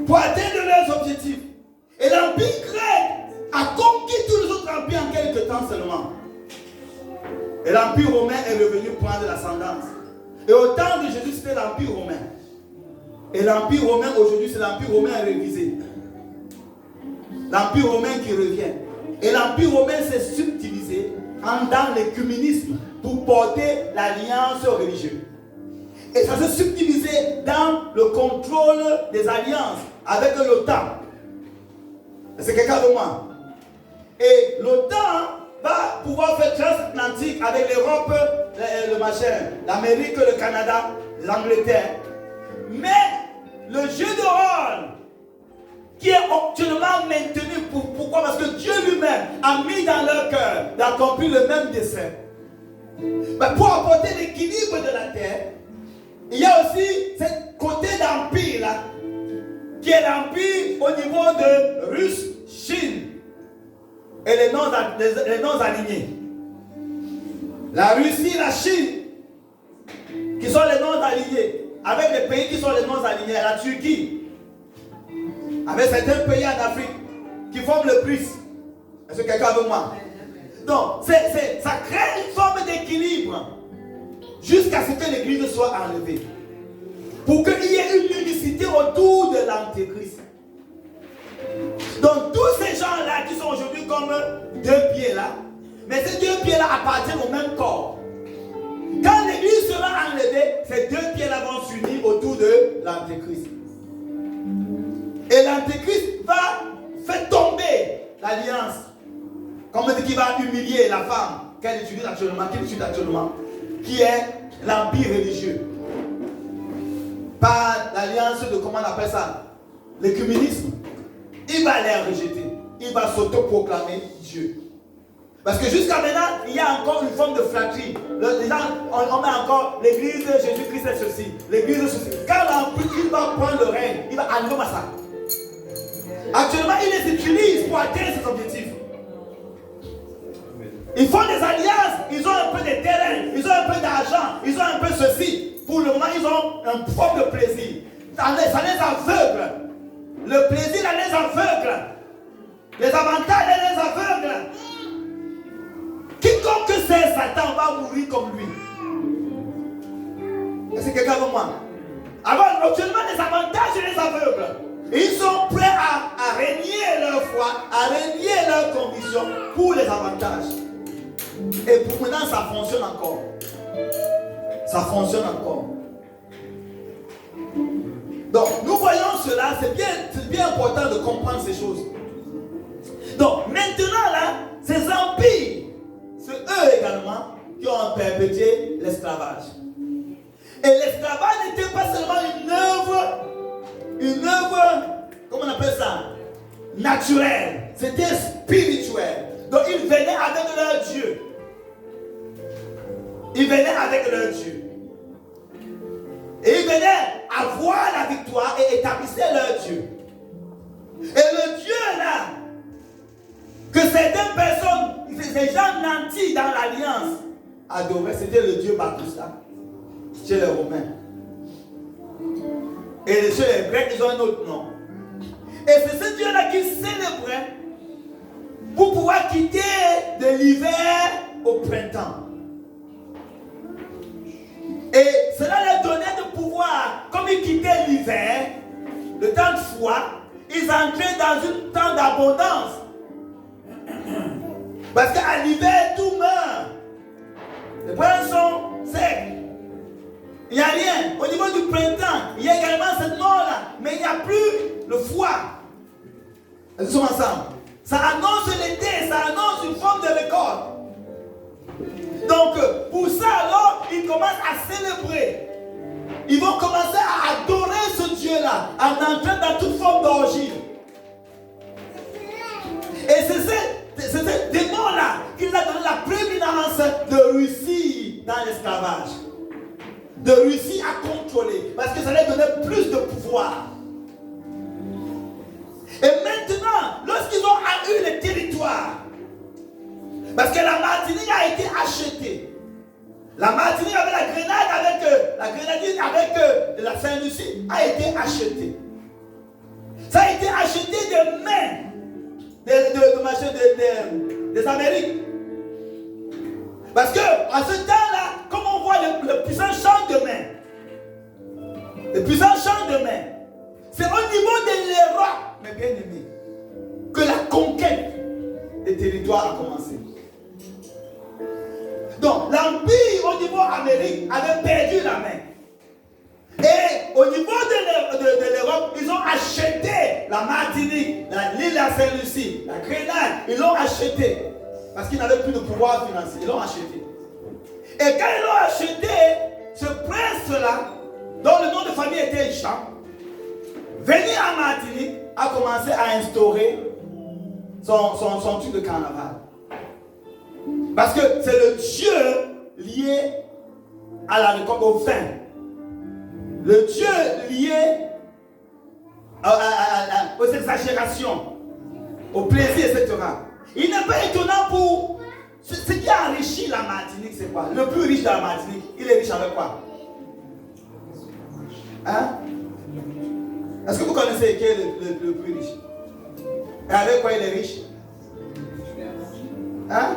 Pour atteindre leurs objectifs. Et l'empire grec a conquis tous les autres empires en quelques temps seulement. Et l'empire romain est revenu prendre l'ascendance. Et au temps de Jésus, c'était l'empire romain. Et l'empire romain aujourd'hui, c'est l'empire romain révisé. L'empire romain qui revient. Et l'empire romain s'est subdivisé dans l'écuménisme pour porter l'alliance religieuse. Et ça s'est subdivisé dans le contrôle des alliances avec l'OTAN. C'est quelqu'un de moi. Et l'OTAN va pouvoir faire transatlantique avec l'Europe, le machin, l'Amérique, le Canada, l'Angleterre. Mais le jeu de rôle qui est actuellement maintenu, pourquoi? Parce que Dieu lui-même a mis dans leur cœur d'accomplir le même dessein. Mais pour apporter l'équilibre de la terre, il y a aussi ce côté d'empire là, qui est l'empire au niveau de Russie, Chine et les non alignés. La Russie, la Chine, qui sont les non alignés, avec les pays qui sont les non alignés, la Turquie, avec certains pays en Afrique qui forment le BRICS. Est-ce que quelqu'un veut moi? Donc, ça crée une forme d'équilibre jusqu'à ce que l'église soit enlevée. Pour qu'il y ait une unicité autour de l'antéchrist. Donc, tous ces gens-là qui sont aujourd'hui comme deux pieds là, mais ces deux pieds-là appartiennent au même corps. Quand l'église sera enlevée, ces deux pieds-là vont s'unir autour de l'antéchrist. Et l'antéchrist va faire tomber l'alliance. Comme on dit qu'il va humilier la femme qu'elle utilise actuellement, qui est l'empire religieux. Par l'alliance de, comment on appelle ça? L'écuménisme. Il va les rejeter. Il va s'autoproclamer Dieu. Parce que jusqu'à maintenant, il y a encore une forme de flatterie. Les gens, on met encore l'église de Jésus-Christ est ceci. L'église de ceci. Quand l'empire va prendre le règne, il va annuler ça. Actuellement, il les utilise pour atteindre ses objectifs. Ils font des alliances, ils ont un peu de terrain, ils ont un peu d'argent, ils ont un peu ceci. Pour le moment, ils ont un propre plaisir. Ça les aveugle. Le plaisir, ça les aveugle. Les avantages, ça les aveugle. Quiconque sait Satan va mourir comme lui. Est-ce que quelqu'un veut moi? Alors, actuellement, les avantages, les aveugles. Ils sont prêts à renier leur foi, à renier leurs convictions pour les avantages. Et pour maintenant, ça fonctionne encore. Ça fonctionne encore. Donc, nous voyons cela, c'est bien important de comprendre ces choses. Donc, maintenant là, ces empires, c'est eux également qui ont perpétué l'esclavage. Et l'esclavage n'était pas seulement une œuvre, comment on appelle ça? Naturelle. C'était spirituel. Donc ils venaient avec leur Dieu. Ils venaient avec leur Dieu. Et ils venaient avoir la victoire et établissaient leur Dieu. Et le Dieu là, que certaines personnes, ces gens nantis dans l'alliance, adoraient, c'était le Dieu Batusta, chez les Romains. Et chez les Grecs, ils ont un autre nom. Et c'est ce Dieu là qui célébrait pour pouvoir quitter de l'hiver au printemps. Et cela leur donnait de pouvoir, comme ils quittaient l'hiver, le temps de froid, ils entraient dans un temps d'abondance. Parce qu'à l'hiver, tout meurt. Les points sont secs. Il n'y a rien. Au niveau du printemps, il y a également cette mort-là. Mais il n'y a plus le froid. Ils sont ensemble. Ça annonce l'été, ça annonce une forme de récolte. Donc, pour ça, alors, ils commencent à célébrer. Ils vont commencer à adorer ce Dieu-là, en entrant dans toute forme d'orgie. Et c'est ce démon-là qui nous a donné la prééminence de réussir dans l'esclavage. De réussir à contrôler. Parce que ça leur donnait plus de pouvoir. Et maintenant, lorsqu'ils ont eu le territoire, parce que la Martinique a été achetée. La Martinique avec la Grenade, la Grenadine avec la Saint-Lucie a été achetée. Ça a été acheté des mains des Amériques. Parce que à ce temps-là, comme on voit le puissant champ de main, le puissant champ de main, c'est au niveau de l'Europe, mes bien-aimés, que la conquête des territoires a commencé. Donc, l'Empire au niveau Amérique avait perdu la main. Et au niveau de l'Europe, ils ont acheté la Martinique, l'île de la Saint-Lucie, la Grenade, ils l'ont acheté. Parce qu'ils n'avaient plus de pouvoir financier, ils l'ont acheté. Et quand ils l'ont acheté, ce prince-là, dont le nom de famille était Jean, venu en Martinique, a commencé à instaurer son truc de carnaval. Parce que c'est le Dieu lié à la récolte, au vin. Le Dieu lié aux exagérations, au plaisir, etc. Il n'est pas étonnant pour ce qui a enrichi la Martinique, c'est quoi? Le plus riche de la Martinique, il est riche avec quoi? Hein? Est-ce que vous connaissez qui est le plus riche? Et avec quoi il est riche? Hein?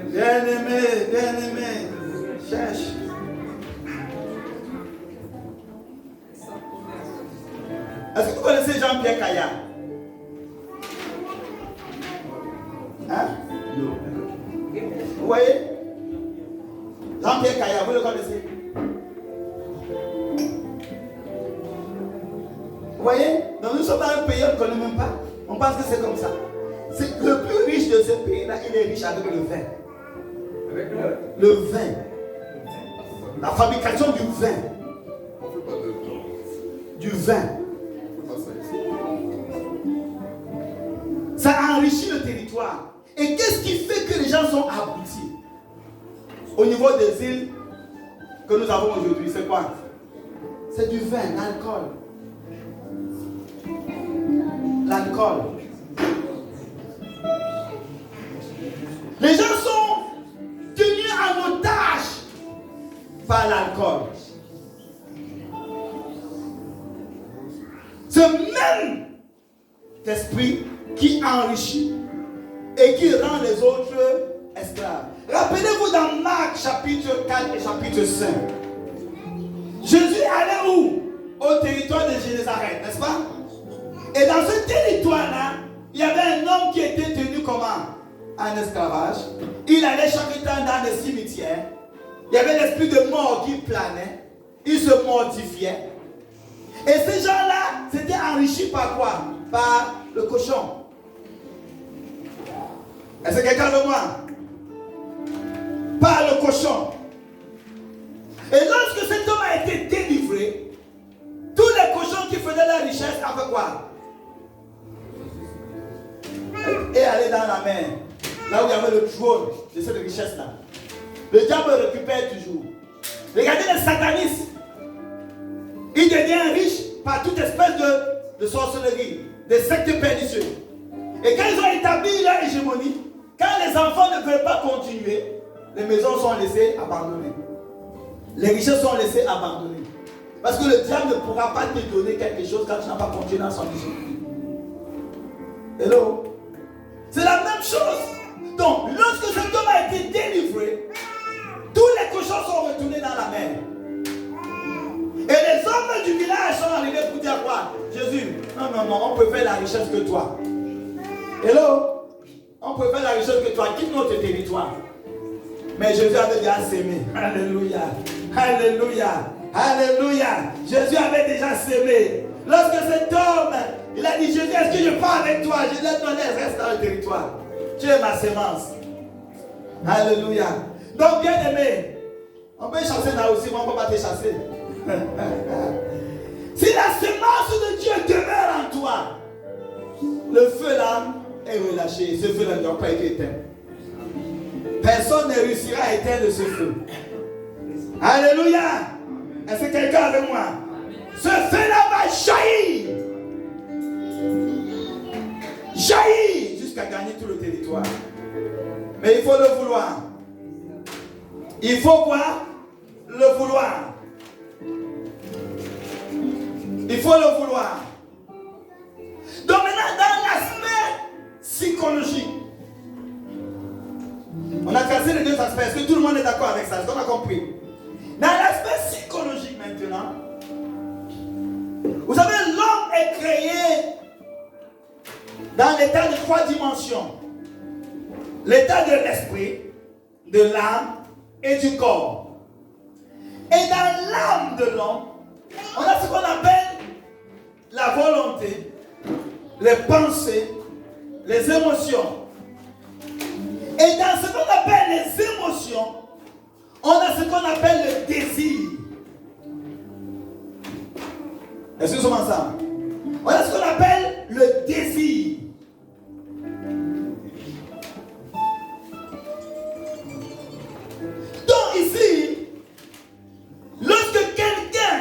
Bien-aimé, cherche. Est-ce que vous connaissez Jean-Pierre Caillard? Hein? Vous voyez? Jean-Pierre Caillard, vous le connaissez? Vous voyez? Donc nous sommes dans un pays, on ne connaît même pas. On pense que c'est comme ça. C'est le plus riche de ce pays-là, il est riche avec le vin. Le vin. La fabrication du vin. Du vin. Ça enrichit le territoire. Et qu'est-ce qui fait que les gens sont abrutis? Au niveau des îles que nous avons aujourd'hui, c'est quoi? C'est du vin, l'alcool. L'alcool. Les gens sont tenus en otage par l'alcool. Ce même esprit qui enrichit et qui rend les autres esclaves. Rappelez-vous dans Marc chapitre 4 et chapitre 5. Jésus allait où? Au territoire de Génézareth, n'est-ce pas? Et dans ce territoire-là, il y avait un homme qui était tenu comment? En esclavage. Il allait chaque temps dans des cimetières. Il y avait l'esprit de mort qui planait. Il se mortifiait. Et ces gens-là s'étaient enrichis par quoi? Par le cochon. Est-ce que quelqu'un veut moi? Par le cochon. Et lorsque cet homme a été délivré, tous les cochons qui faisaient la richesse avaient quoi? aller dans la mer, là où il y avait le trône de cette richesse-là. Le diable récupère toujours. Regardez les satanistes. Ils deviennent riches par toute espèce de sorcellerie, des sectes pernicieuses. Et quand ils ont établi leur hégémonie, quand les enfants ne veulent pas continuer, les maisons sont laissées abandonnées. Les richesses sont laissées abandonnées. Parce que le diable ne pourra pas te donner quelque chose quand tu n'as pas continué dans son discipline. Hello? C'est la même chose. Donc, lorsque cet homme a été délivré, tous les cochons sont retournés dans la mer. Et les hommes du village sont arrivés pour dire quoi? Jésus, non, on peut faire la richesse que toi. Hello? On peut faire la richesse que toi. Quitte notre territoire. Mais Jésus avait déjà sémé. Alléluia. Alléluia. Alléluia. Jésus avait déjà sémé. Lorsque cet homme, il a dit, Jésus, est-ce que je pars avec toi? Je lui ai donné, reste dans le territoire. Tu es ma sémence. Alléluia. Donc, bien aimé, on peut chasser là aussi, mais on ne peut pas te chasser. Si la sémence de Dieu demeure en toi, le feu là est relâché. Ce feu là ne doit pas être éteint. Personne ne réussira à éteindre ce feu. Alléluia. Est-ce que quelqu'un avec moi? Ce feu là va jaillir. Jaillir jusqu'à gagner tout le territoire. Mais il faut le vouloir. Il faut quoi? Le vouloir. Il faut le vouloir. Donc maintenant, dans l'aspect psychologique, on a cassé les deux aspects. Est-ce que tout le monde est d'accord avec ça? Est-ce qu'on a compris? Dans l'aspect psychologique maintenant, vous savez, l'homme est créé dans l'état de 3 dimensions. L'état de l'esprit, de l'âme et du corps. Et dans l'âme de l'homme, on a ce qu'on appelle la volonté, les pensées, les émotions. Et dans ce qu'on appelle les émotions, on a ce qu'on appelle le désir. Est-ce que nous sommes ensemble? On a ce qu'on appelle le désir. Donc ici, lorsque quelqu'un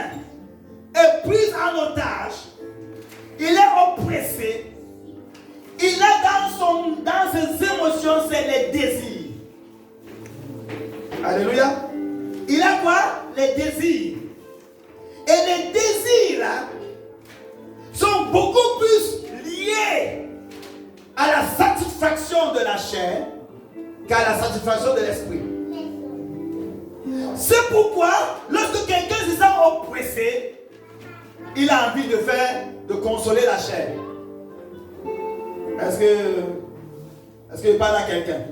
est pris en otage, il est oppressé, il a dans ses émotions, c'est les désirs. Alléluia. Il a quoi? Les désirs. Et les désirs là, sont beaucoup plus liés à la satisfaction de la chair qu'à la satisfaction de l'esprit. C'est pourquoi, lorsque quelqu'un se sent oppressé, il a envie de consoler la chair. Est-ce que je parle à quelqu'un?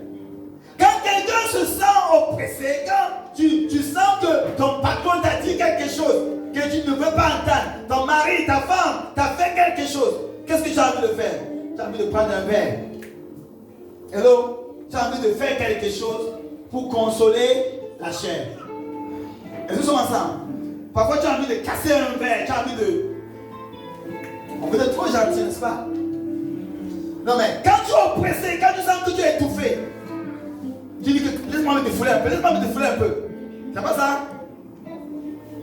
Quand quelqu'un se sent oppressé, quand tu sens que ton patron t'a dit quelque chose que tu ne veux pas entendre, ton mari, ta femme t'a fait quelque chose, qu'est-ce que tu as envie de faire? Tu as envie de prendre un verre. Hello? Tu as envie de faire quelque chose pour consoler la chair. Est-ce que nous sommes ensemble? Parfois tu as envie de casser un verre, tu as envie de... On peut être trop gentil, n'est-ce pas? Non mais quand tu es oppressé, quand tu sens que tu es étouffé, tu dis que laisse-moi me défouler un peu, C'est pas ça?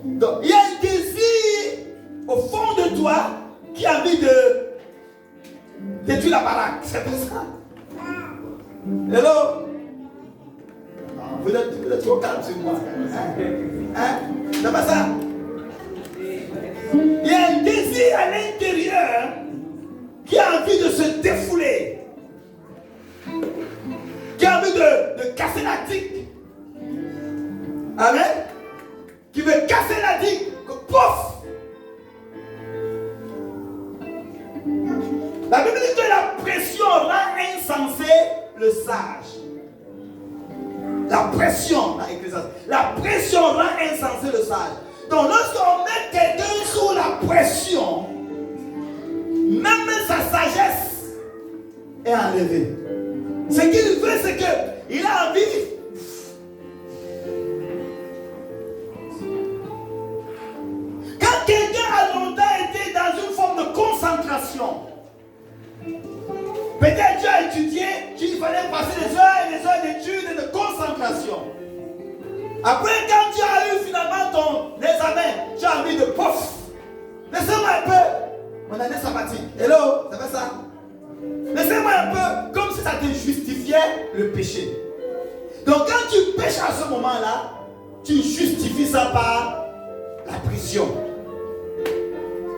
Donc il y a un désir au fond de toi qui a envie de détruire la baraque. C'est pas ça? Hello? Vous êtes trop calme sur moi. C'est pas ça? Il y a un désir à l'intérieur qui a envie de se défouler, qui a envie de casser la digue. Amen. Qui veut casser la digue, que pouf. La Bible dit que la pression rend insensé le sage. La pression rend insensé le sage. Donc lorsqu'on met quelqu'un sous la pression, même sa sagesse est enlevée. Ce qu'il veut, c'est qu'il a envie. Quand quelqu'un a longtemps été dans une forme de concentration, peut-être tu as étudié automatique. Hello, ça fait ça? Laissez-moi un peu comme si ça te justifiait le péché. Donc quand tu pêches à ce moment-là, tu justifies ça par la prison.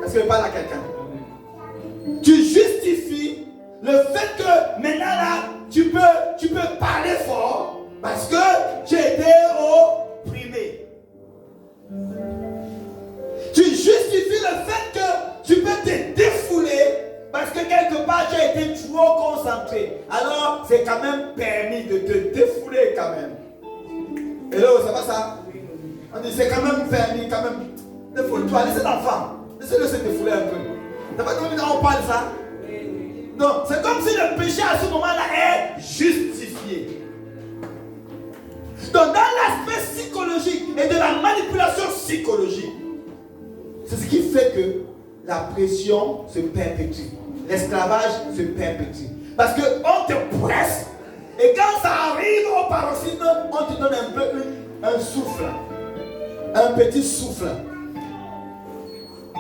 Est-ce que je parle à quelqu'un? Tu justifies le fait que maintenant là, tu peux parler fort parce que tu as été opprimé. Tu justifies le fait que tu peux te défouler parce que quelque part tu as été trop concentré. Alors c'est quand même permis de te défouler quand même. Hello, c'est pas ça? On dit c'est quand même permis, quand même. Défoule-toi, laissez l'enfant. Laissez-le se défouler un peu. T'as pas compris quand on parle de ça? Donc c'est comme si le péché à ce moment-là est justifié. Donc dans l'aspect psychologique et de la manipulation psychologique, c'est ce qui fait que la pression se perpétue. L'esclavage se perpétue. Parce qu'on te presse et quand ça arrive au paroxysme, on te donne un peu un souffle. Un petit souffle.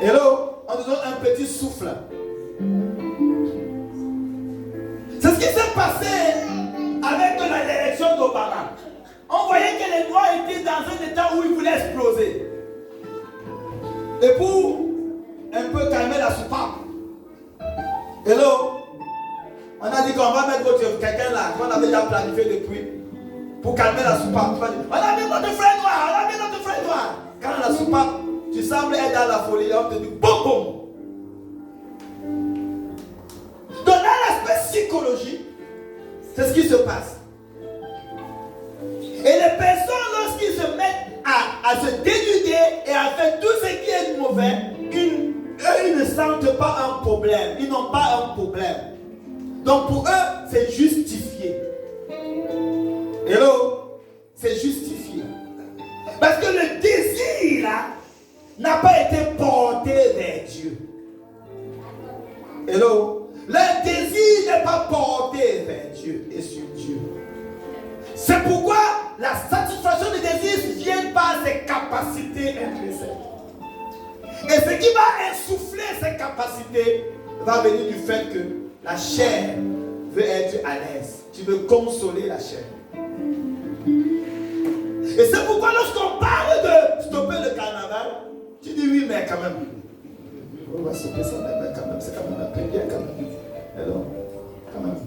Hello? On te donne un petit souffle. C'est ce qui s'est passé avec l'élection d'Obama. On voyait que les Noirs étaient dans un état où ils voulaient exploser. Et pour un peu calmer la soupape. Hello? On a dit qu'on va mettre quelqu'un là, qu'on avait déjà planifié depuis, pour calmer la soupape. On a mis notre frère noir, on a mis notre frère noir. Quand la soupape, tu sembles être dans la folie, on te dit boum boum. Donc dans l'aspect psychologique, c'est ce qui se passe. Et les personnes, lorsqu'ils se mettent à se dénuder et à faire tout ce qui est mauvais, ils ne sentent pas un problème. Ils n'ont pas un problème. Donc pour eux, c'est justifié. Hello? C'est justifié. Parce que le désir là n'a pas été porté vers Dieu. Hello? Le désir n'est pas porté vers Dieu et sur Dieu. C'est pourquoi la satisfaction des désirs vient par ses capacités intrinsèques. Et ce qui va insuffler ces capacités va venir du fait que la chair veut être à l'aise. Tu veux consoler la chair. Et c'est pourquoi lorsqu'on parle de stopper le carnaval, tu dis oui, mais quand même. On va stopper ça, mais quand même, c'est quand même un peu bien quand même. Alors, quand même.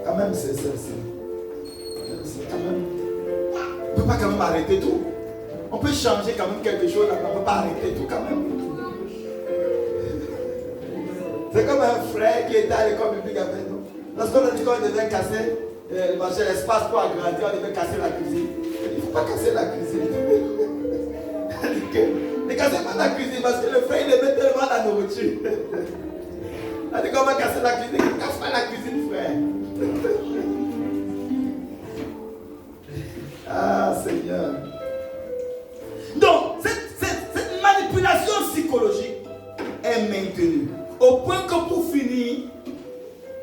Quand même, c'est quand même. On ne peut pas quand même arrêter tout. On peut changer quand même quelque chose, mais on ne peut pas arrêter tout quand même. C'est comme un frère qui était à l'école publique avec nous. Lorsqu'on a dit qu'on devait casser l'espace pour agrandir, on devait casser la cuisine. Il ne faut pas casser la cuisine. Ne cassez pas la cuisine parce que le frère il aimait tellement la nourriture. On a dit qu'on va casser la cuisine. Ne casse pas la cuisine, frère. Ah, Seigneur. Donc, cette manipulation psychologique est maintenue. Au point que pour finir,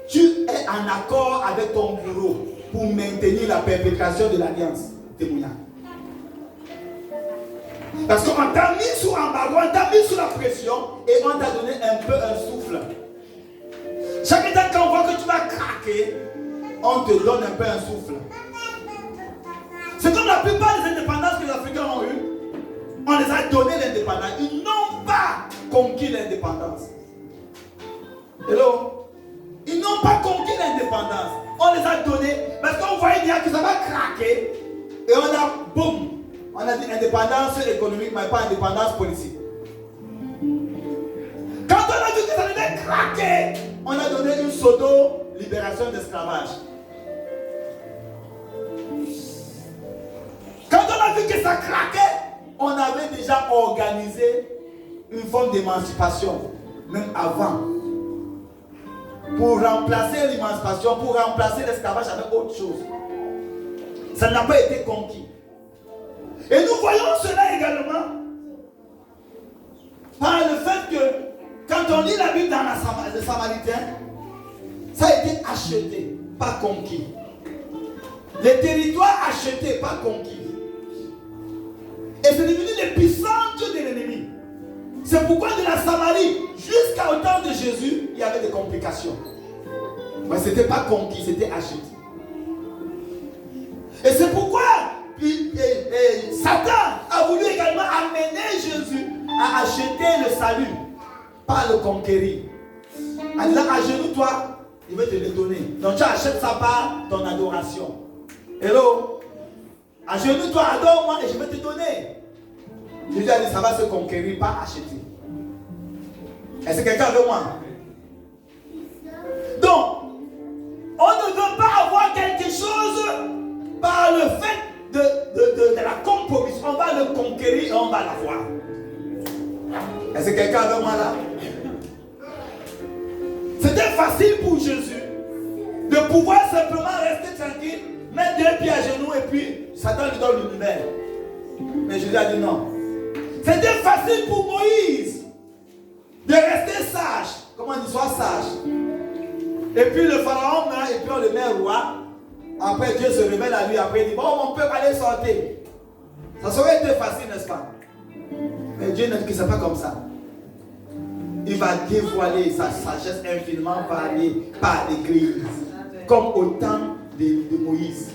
tu es en accord avec ton bourreau pour maintenir la perpétuation de l'alliance témoignage. Parce qu'on t'a mis sous embargo, on t'a mis sous la pression et on t'a donné un peu un souffle. Chaque temps qu'on voit que tu vas craquer, on te donne un peu un souffle. C'est comme la plupart des indépendances que les Africains ont eues. On les a donné l'indépendance. Ils n'ont pas conquis l'indépendance. Hello? Ils n'ont pas conquis l'indépendance. On les a donnés parce qu'on voyait bien que ça va craquer. Et on a, boum, on a dit indépendance économique, mais pas indépendance politique. Quand on a dit que ça devait craquer, on a donné une pseudo-libération d'esclavage. Quand on a vu que ça craquait, on avait déjà organisé une forme d'émancipation, même avant. Pour remplacer l'émancipation, pour remplacer l'esclavage avec autre chose. Ça n'a pas été conquis. Et nous voyons cela également par le fait que quand on lit la Bible dans le Samaritain, ça a été acheté, pas conquis. Les territoires achetés, pas conquis. Et c'est devenu l'épicentre de l'ennemi. C'est C'est pourquoi de la Samarie jusqu'au temps de Jésus, il y avait des complications. Mais ce n'était pas conquis, c'était acheté. Et c'est pourquoi Satan a voulu également amener Jésus à acheter le salut, pas le conquérir. En disant, agenouille-toi, il veut te le donner. Donc tu achètes ça par ton adoration. Hello? Agenouille-toi, adore-moi et je vais te donner. Jésus a dit, ça va se conquérir, pas acheter. Est-ce que quelqu'un veut moi? Donc, on ne veut pas avoir quelque chose par le fait de la compromission. On va le conquérir et on va l'avoir. Est-ce que quelqu'un veut moi là? C'était facile pour Jésus de pouvoir simplement rester tranquille, mettre 2 pieds à genoux et puis Satan lui donne l'univers. Mais Jésus a dit non. C'était facile pour Moïse de rester sage. Comment on dit, sois sage. Et puis le pharaon meurt et puis on le met roi. Après Dieu se révèle à lui. Après il dit, bon, mon peuple, allez sortir. Ça serait été facile, n'est-ce pas? Mais Dieu ne dit que ce n'est pas comme ça. Il va dévoiler sa sagesse infiniment variée par l'Église. Comme au temps de Moïse.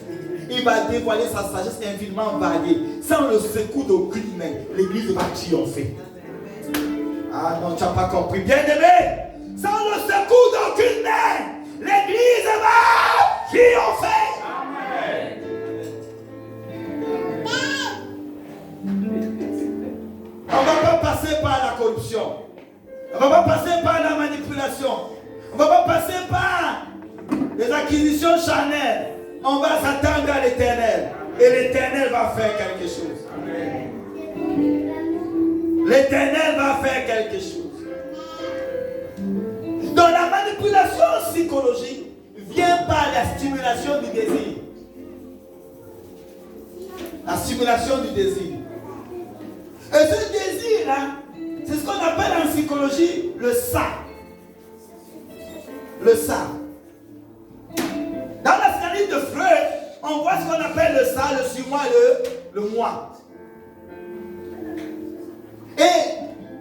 Il va dévoiler sa sagesse infiniment variée. Sans le secours d'aucune main, l'Église va triompher. Ah non, tu n'as pas compris. Bien-aimé, sans le secours d'aucune main, l'Église va triompher. Amen. On ne va pas passer par la corruption. On ne va pas passer par la manipulation. On ne va pas passer par les acquisitions charnelles. On va s'attendre à l'Éternel. Et l'Éternel va faire quelque chose. L'Éternel va faire quelque chose. Donc la manipulation psychologique vient par la stimulation du désir. La stimulation du désir. Et ce désir-là, c'est ce qu'on appelle en psychologie le ça. Le ça. Dans la psychanalyse de Freud, on voit ce qu'on appelle le ça, le sur-moi, le moi. Et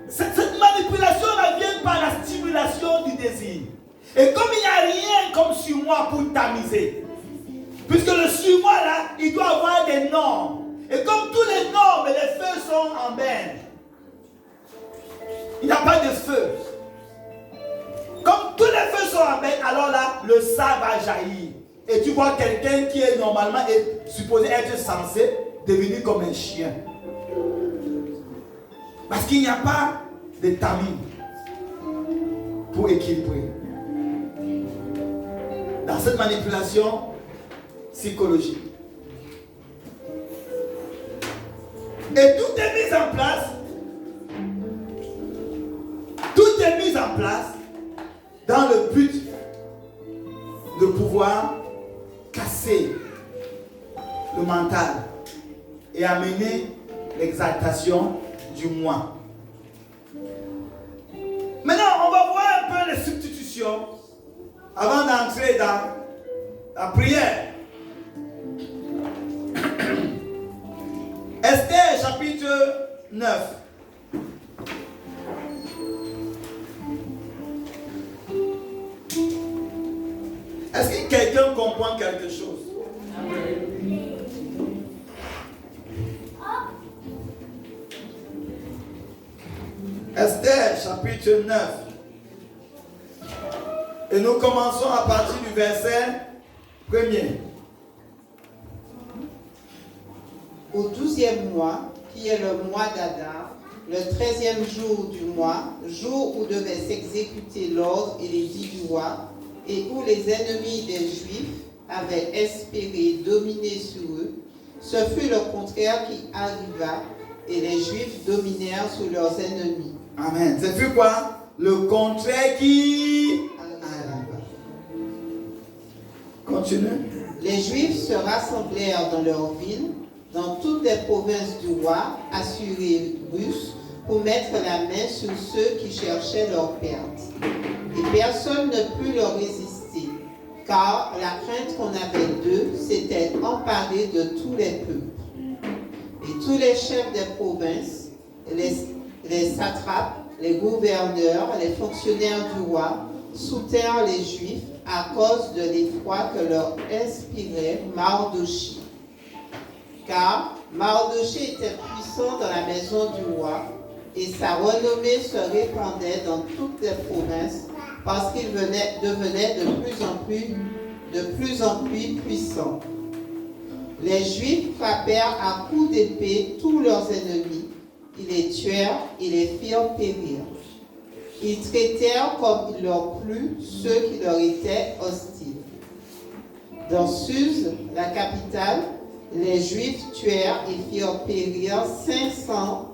cette manipulation-là vient par la stimulation du désir. Et comme il n'y a rien comme sur-moi pour tamiser, puisque le sur-moi là, il doit avoir des normes. Et comme tous les normes, les feux sont en berne. Il n'y a pas de feu. Comme tous les feux sont en berne, alors là, le ça va jaillir. Et tu vois quelqu'un qui est normalement supposé être censé devenir comme un chien. Parce qu'il n'y a pas de tamis pour équilibrer. Dans cette manipulation psychologique. Et tout est mis en place. Tout est mis en place dans le but de pouvoir casser le mental et amener l'exaltation du moi. Maintenant, on va voir un peu les substitutions avant d'entrer dans la prière. Esther chapitre 9. Est-ce que quelqu'un comprend quelque chose? Esther chapitre 9. Et nous commençons à partir du verset 1er. Au 12e mois, qui est le mois d'Adar, le 13e jour du mois, jour où devait s'exécuter l'ordre et l'édit du roi, et où les ennemis des Juifs avaient espéré dominer sur eux, ce fut le contraire qui arriva, et les Juifs dominèrent sur leurs ennemis. Amen. C'est fut quoi? Le contraire qui arriva. Continue. Les Juifs se rassemblèrent dans leur ville, dans toutes les provinces du roi Assuérus, pour mettre la main sur ceux qui cherchaient leur perte. Et personne ne put leur résister, car la crainte qu'on avait d'eux s'était emparée de tous les peuples. Et tous les chefs des provinces, les satrapes, les gouverneurs, les fonctionnaires du roi soutinrent les Juifs à cause de l'effroi que leur inspirait Mardochée. Car Mardochée était puissant dans la maison du roi et sa renommée se répandait dans toutes les provinces parce qu'il devenait de plus en plus puissant. Les Juifs frappèrent à coups d'épée tous leurs ennemis, ils les tuèrent et les firent périr. Ils traitèrent comme il leur plut ceux qui leur étaient hostiles. Dans Suse, la capitale, les Juifs tuèrent et firent périr 500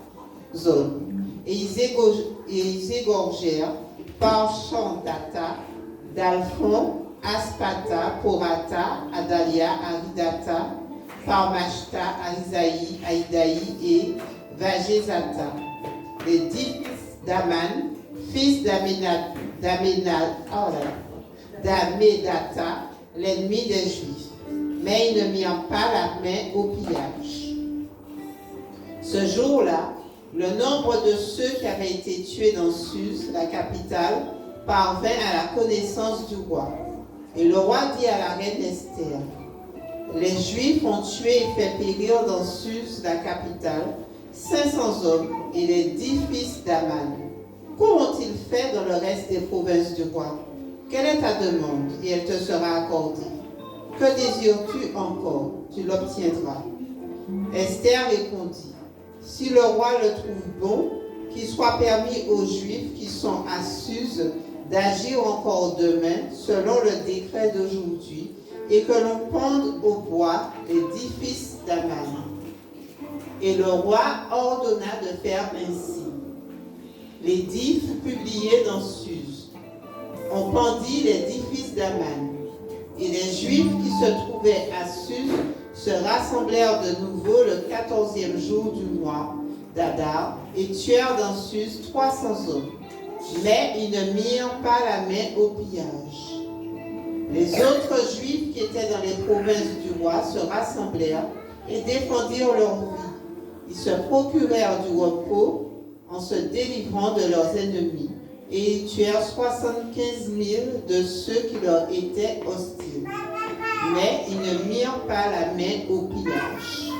hommes. Et ils égorgèrent Parchandata, Dalphon, Aspata, Porata, Adalia, Aridata, Parmashta, Arisaï, Aïdaï et Vagezata, les 10 fils d'Aman, fils d'Amedata, l'ennemi des Juifs. Mais ils ne mirent pas la main au pillage. Ce jour-là, le nombre de ceux qui avaient été tués dans Suse, la capitale, parvint à la connaissance du roi. Et le roi dit à la reine Esther, les Juifs ont tué et fait périr dans Suse, la capitale, 500 hommes et les 10 fils d'Aman. Qu'auront-ils fait dans le reste des provinces du roi? Quelle est ta demande et elle te sera accordée? Que désires-tu encore? Tu l'obtiendras. Esther répondit, si le roi le trouve bon, qu'il soit permis aux Juifs qui sont à Suse d'agir encore demain selon le décret d'aujourd'hui et que l'on pende au bois les 10 fils d'Aman. Et le roi ordonna de faire ainsi. L'édit fut publié dans Suse. On pendit les 10 fils d'Aman. Et les Juifs qui se trouvaient à Suse se rassemblèrent de nouveau le 14e jour du mois d'Adar et tuèrent dans Suse 300 hommes. Mais ils ne mirent pas la main au pillage. Les autres Juifs qui étaient dans les provinces du roi se rassemblèrent et défendirent leur vie. Ils se procurèrent du repos en se délivrant de leurs ennemis et ils tuèrent 75 000 de ceux qui leur étaient hostiles. Mais ils ne mirent pas la main au pillage.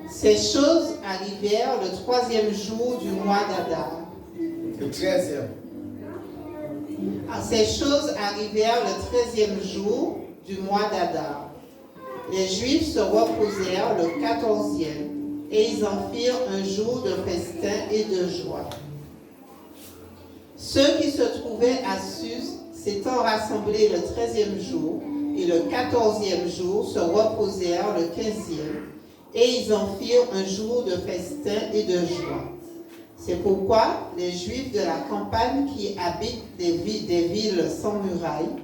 Ces choses arrivèrent le 3e jour du mois d'Adar. Le 13e. Ces choses arrivèrent le 13e jour du mois d'Adar. Les Juifs se reposèrent le 14e et ils en firent un jour de festin et de joie. Ceux qui se trouvaient à Suse s'étant rassemblés le 13e jour et le 14e jour se reposèrent le 15e et ils en firent un jour de festin et de joie. C'est pourquoi les Juifs de la campagne qui habitent des villes sans murailles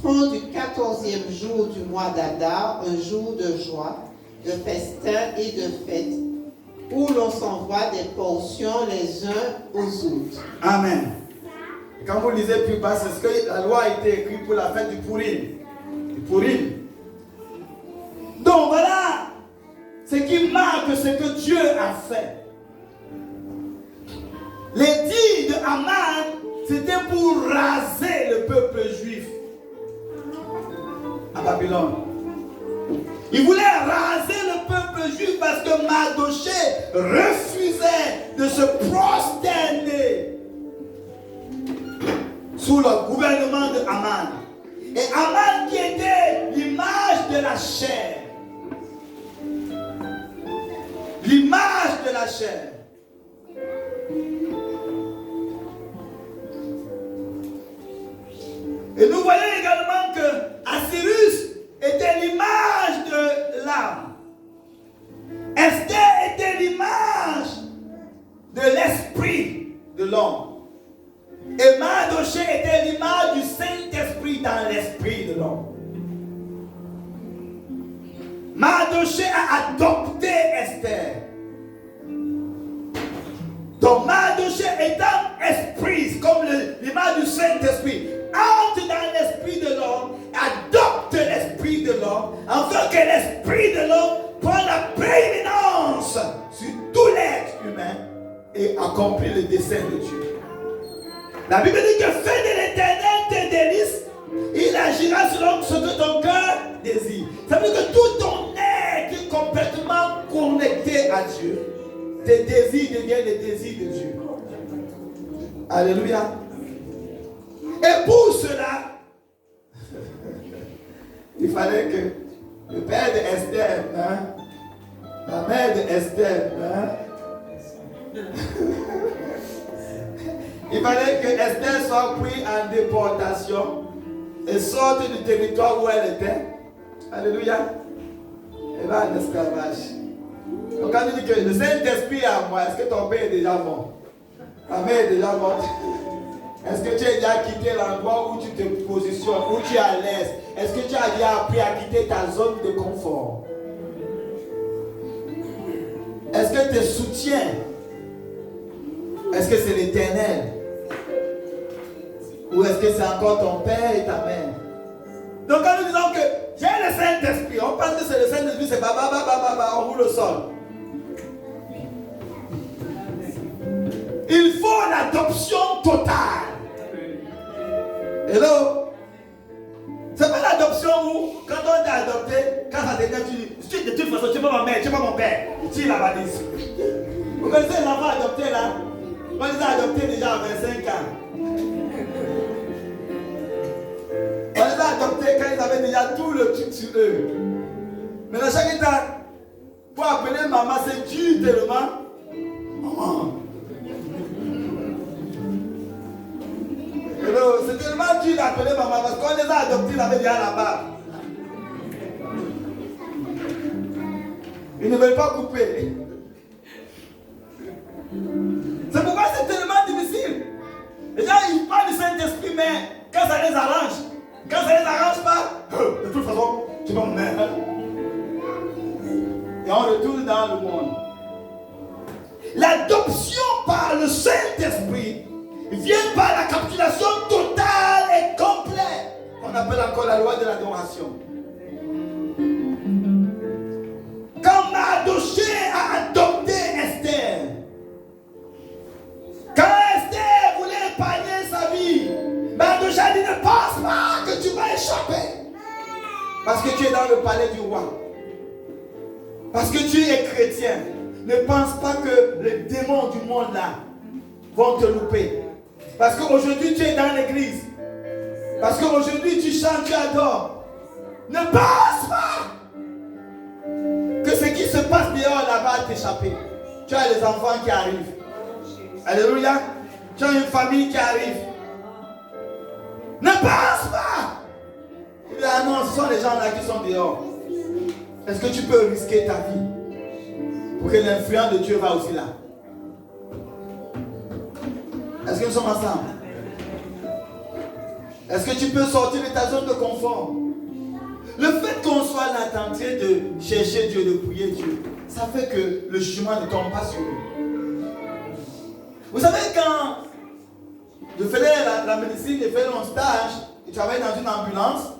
font du 14e jour du mois d'Adar un jour de joie, de festin et de fête, où l'on s'envoie des portions les uns aux autres. Amen. Quand vous lisez plus bas, c'est ce que la loi a été écrite pour la fête du Pourim. Donc voilà ce qui marque ce que Dieu a fait. L'édit de Aman, c'était pour raser le peuple juif à Babylone. Il voulait raser le peuple juif parce que Mardochée refusait de se prosterner sous le gouvernement de Aman. Et Aman qui était l'image de la chair. L'image de la chair. Et nous voyons également que Assyrus était l'image de l'âme. Esther était l'image de l'esprit de l'homme. Et Mardochée était l'image du Saint-Esprit dans l'esprit de l'homme. Mardochée a adopté Esther. Donc Mardochée étant esprit, comme l'image du Saint-Esprit, entre dans l'esprit de l'homme, adopte l'esprit de l'homme, afin que l'esprit de l'homme prenne la prééminence sur tout l'être humain et accomplir le dessein de Dieu. La Bible dit que fais de l'Éternel tes délices, il agira selon ce que ton cœur désire. Ça veut dire que tout ton être est complètement connecté à Dieu. Tes désirs deviennent les désirs de Dieu. Alléluia. Et pour cela, il fallait que le père de Esther, la mère de Esther, il fallait que Esther soit prise en déportation et sorte du territoire où elle était. Alléluia. Elle va en esclavage. Donc quand il dit que le Saint-Esprit est à moi, est-ce que ton père est déjà mort? Ta mère est déjà morte? Est-ce que tu as déjà quitté l'endroit où tu te positionnes, où tu es à l'aise? Est-ce que tu as déjà appris à quitter ta zone de confort? Est-ce que tes soutiens, est-ce que c'est l'Éternel? Ou est-ce que c'est encore ton père et ta mère? Donc quand nous disons que j'ai le Saint-Esprit, on pense que c'est le Saint-Esprit, c'est on roule le sol. Il faut l'adoption totale. Hello? C'est pas l'adoption où, quand on t'a adopté, quand ça t'énerve, tu dis, de toute façon, tu n'es pas ma mère, tu n'es pas mon père. Tu tires la valise. Vous connaissez les enfants adoptés là? On les a adoptés déjà à 25 ans. On les a adoptés quand ils avaient déjà tout le truc sur eux. Maintenant, chaque temps, pour appeler maman, c'est dur tellement. Maman. C'est tellement dur d'appeler maman parce qu'on les a adoptés, ils avaient déjà la barbe. Ils ne veulent pas couper. C'est pourquoi c'est tellement difficile. Les gens, ils parlent du Saint-Esprit, mais quand ça les arrange, quand ça les arrange pas, de toute façon, tu vas me mettre. Et on retourne dans le monde. L'adoption par le Saint-Esprit vient par la capitulation totale et complète. On appelle encore la loi de l'adoration. Quand Mardoché a adopté Esther, quand Esther voulait épargner sa vie, Mardoché a dit ne pense pas que tu vas échapper. Parce que tu es dans le palais du roi. Parce que tu es chrétien. Ne pense pas que les démons du monde là vont te louper. Parce qu'aujourd'hui tu es dans l'église. Parce qu'aujourd'hui tu chantes, tu adores. Ne pense pas que ce qui se passe dehors là-bas va t'échapper. Tu as les enfants qui arrivent. Alléluia. Tu as une famille qui arrive. Ne pense pas. Ah non, ce sont les gens là qui sont dehors. Est-ce que tu peux risquer ta vie pour que l'influence de Dieu va aussi là? Est-ce que nous sommes ensemble? Est-ce que tu peux sortir de ta zone de confort? Le fait qu'on soit là en train de chercher Dieu, de prier Dieu, ça fait que le jugement ne tombe pas sur nous. Vous savez, quand je faisais la médecine, je faisais mon stage, je travaillais dans une ambulance.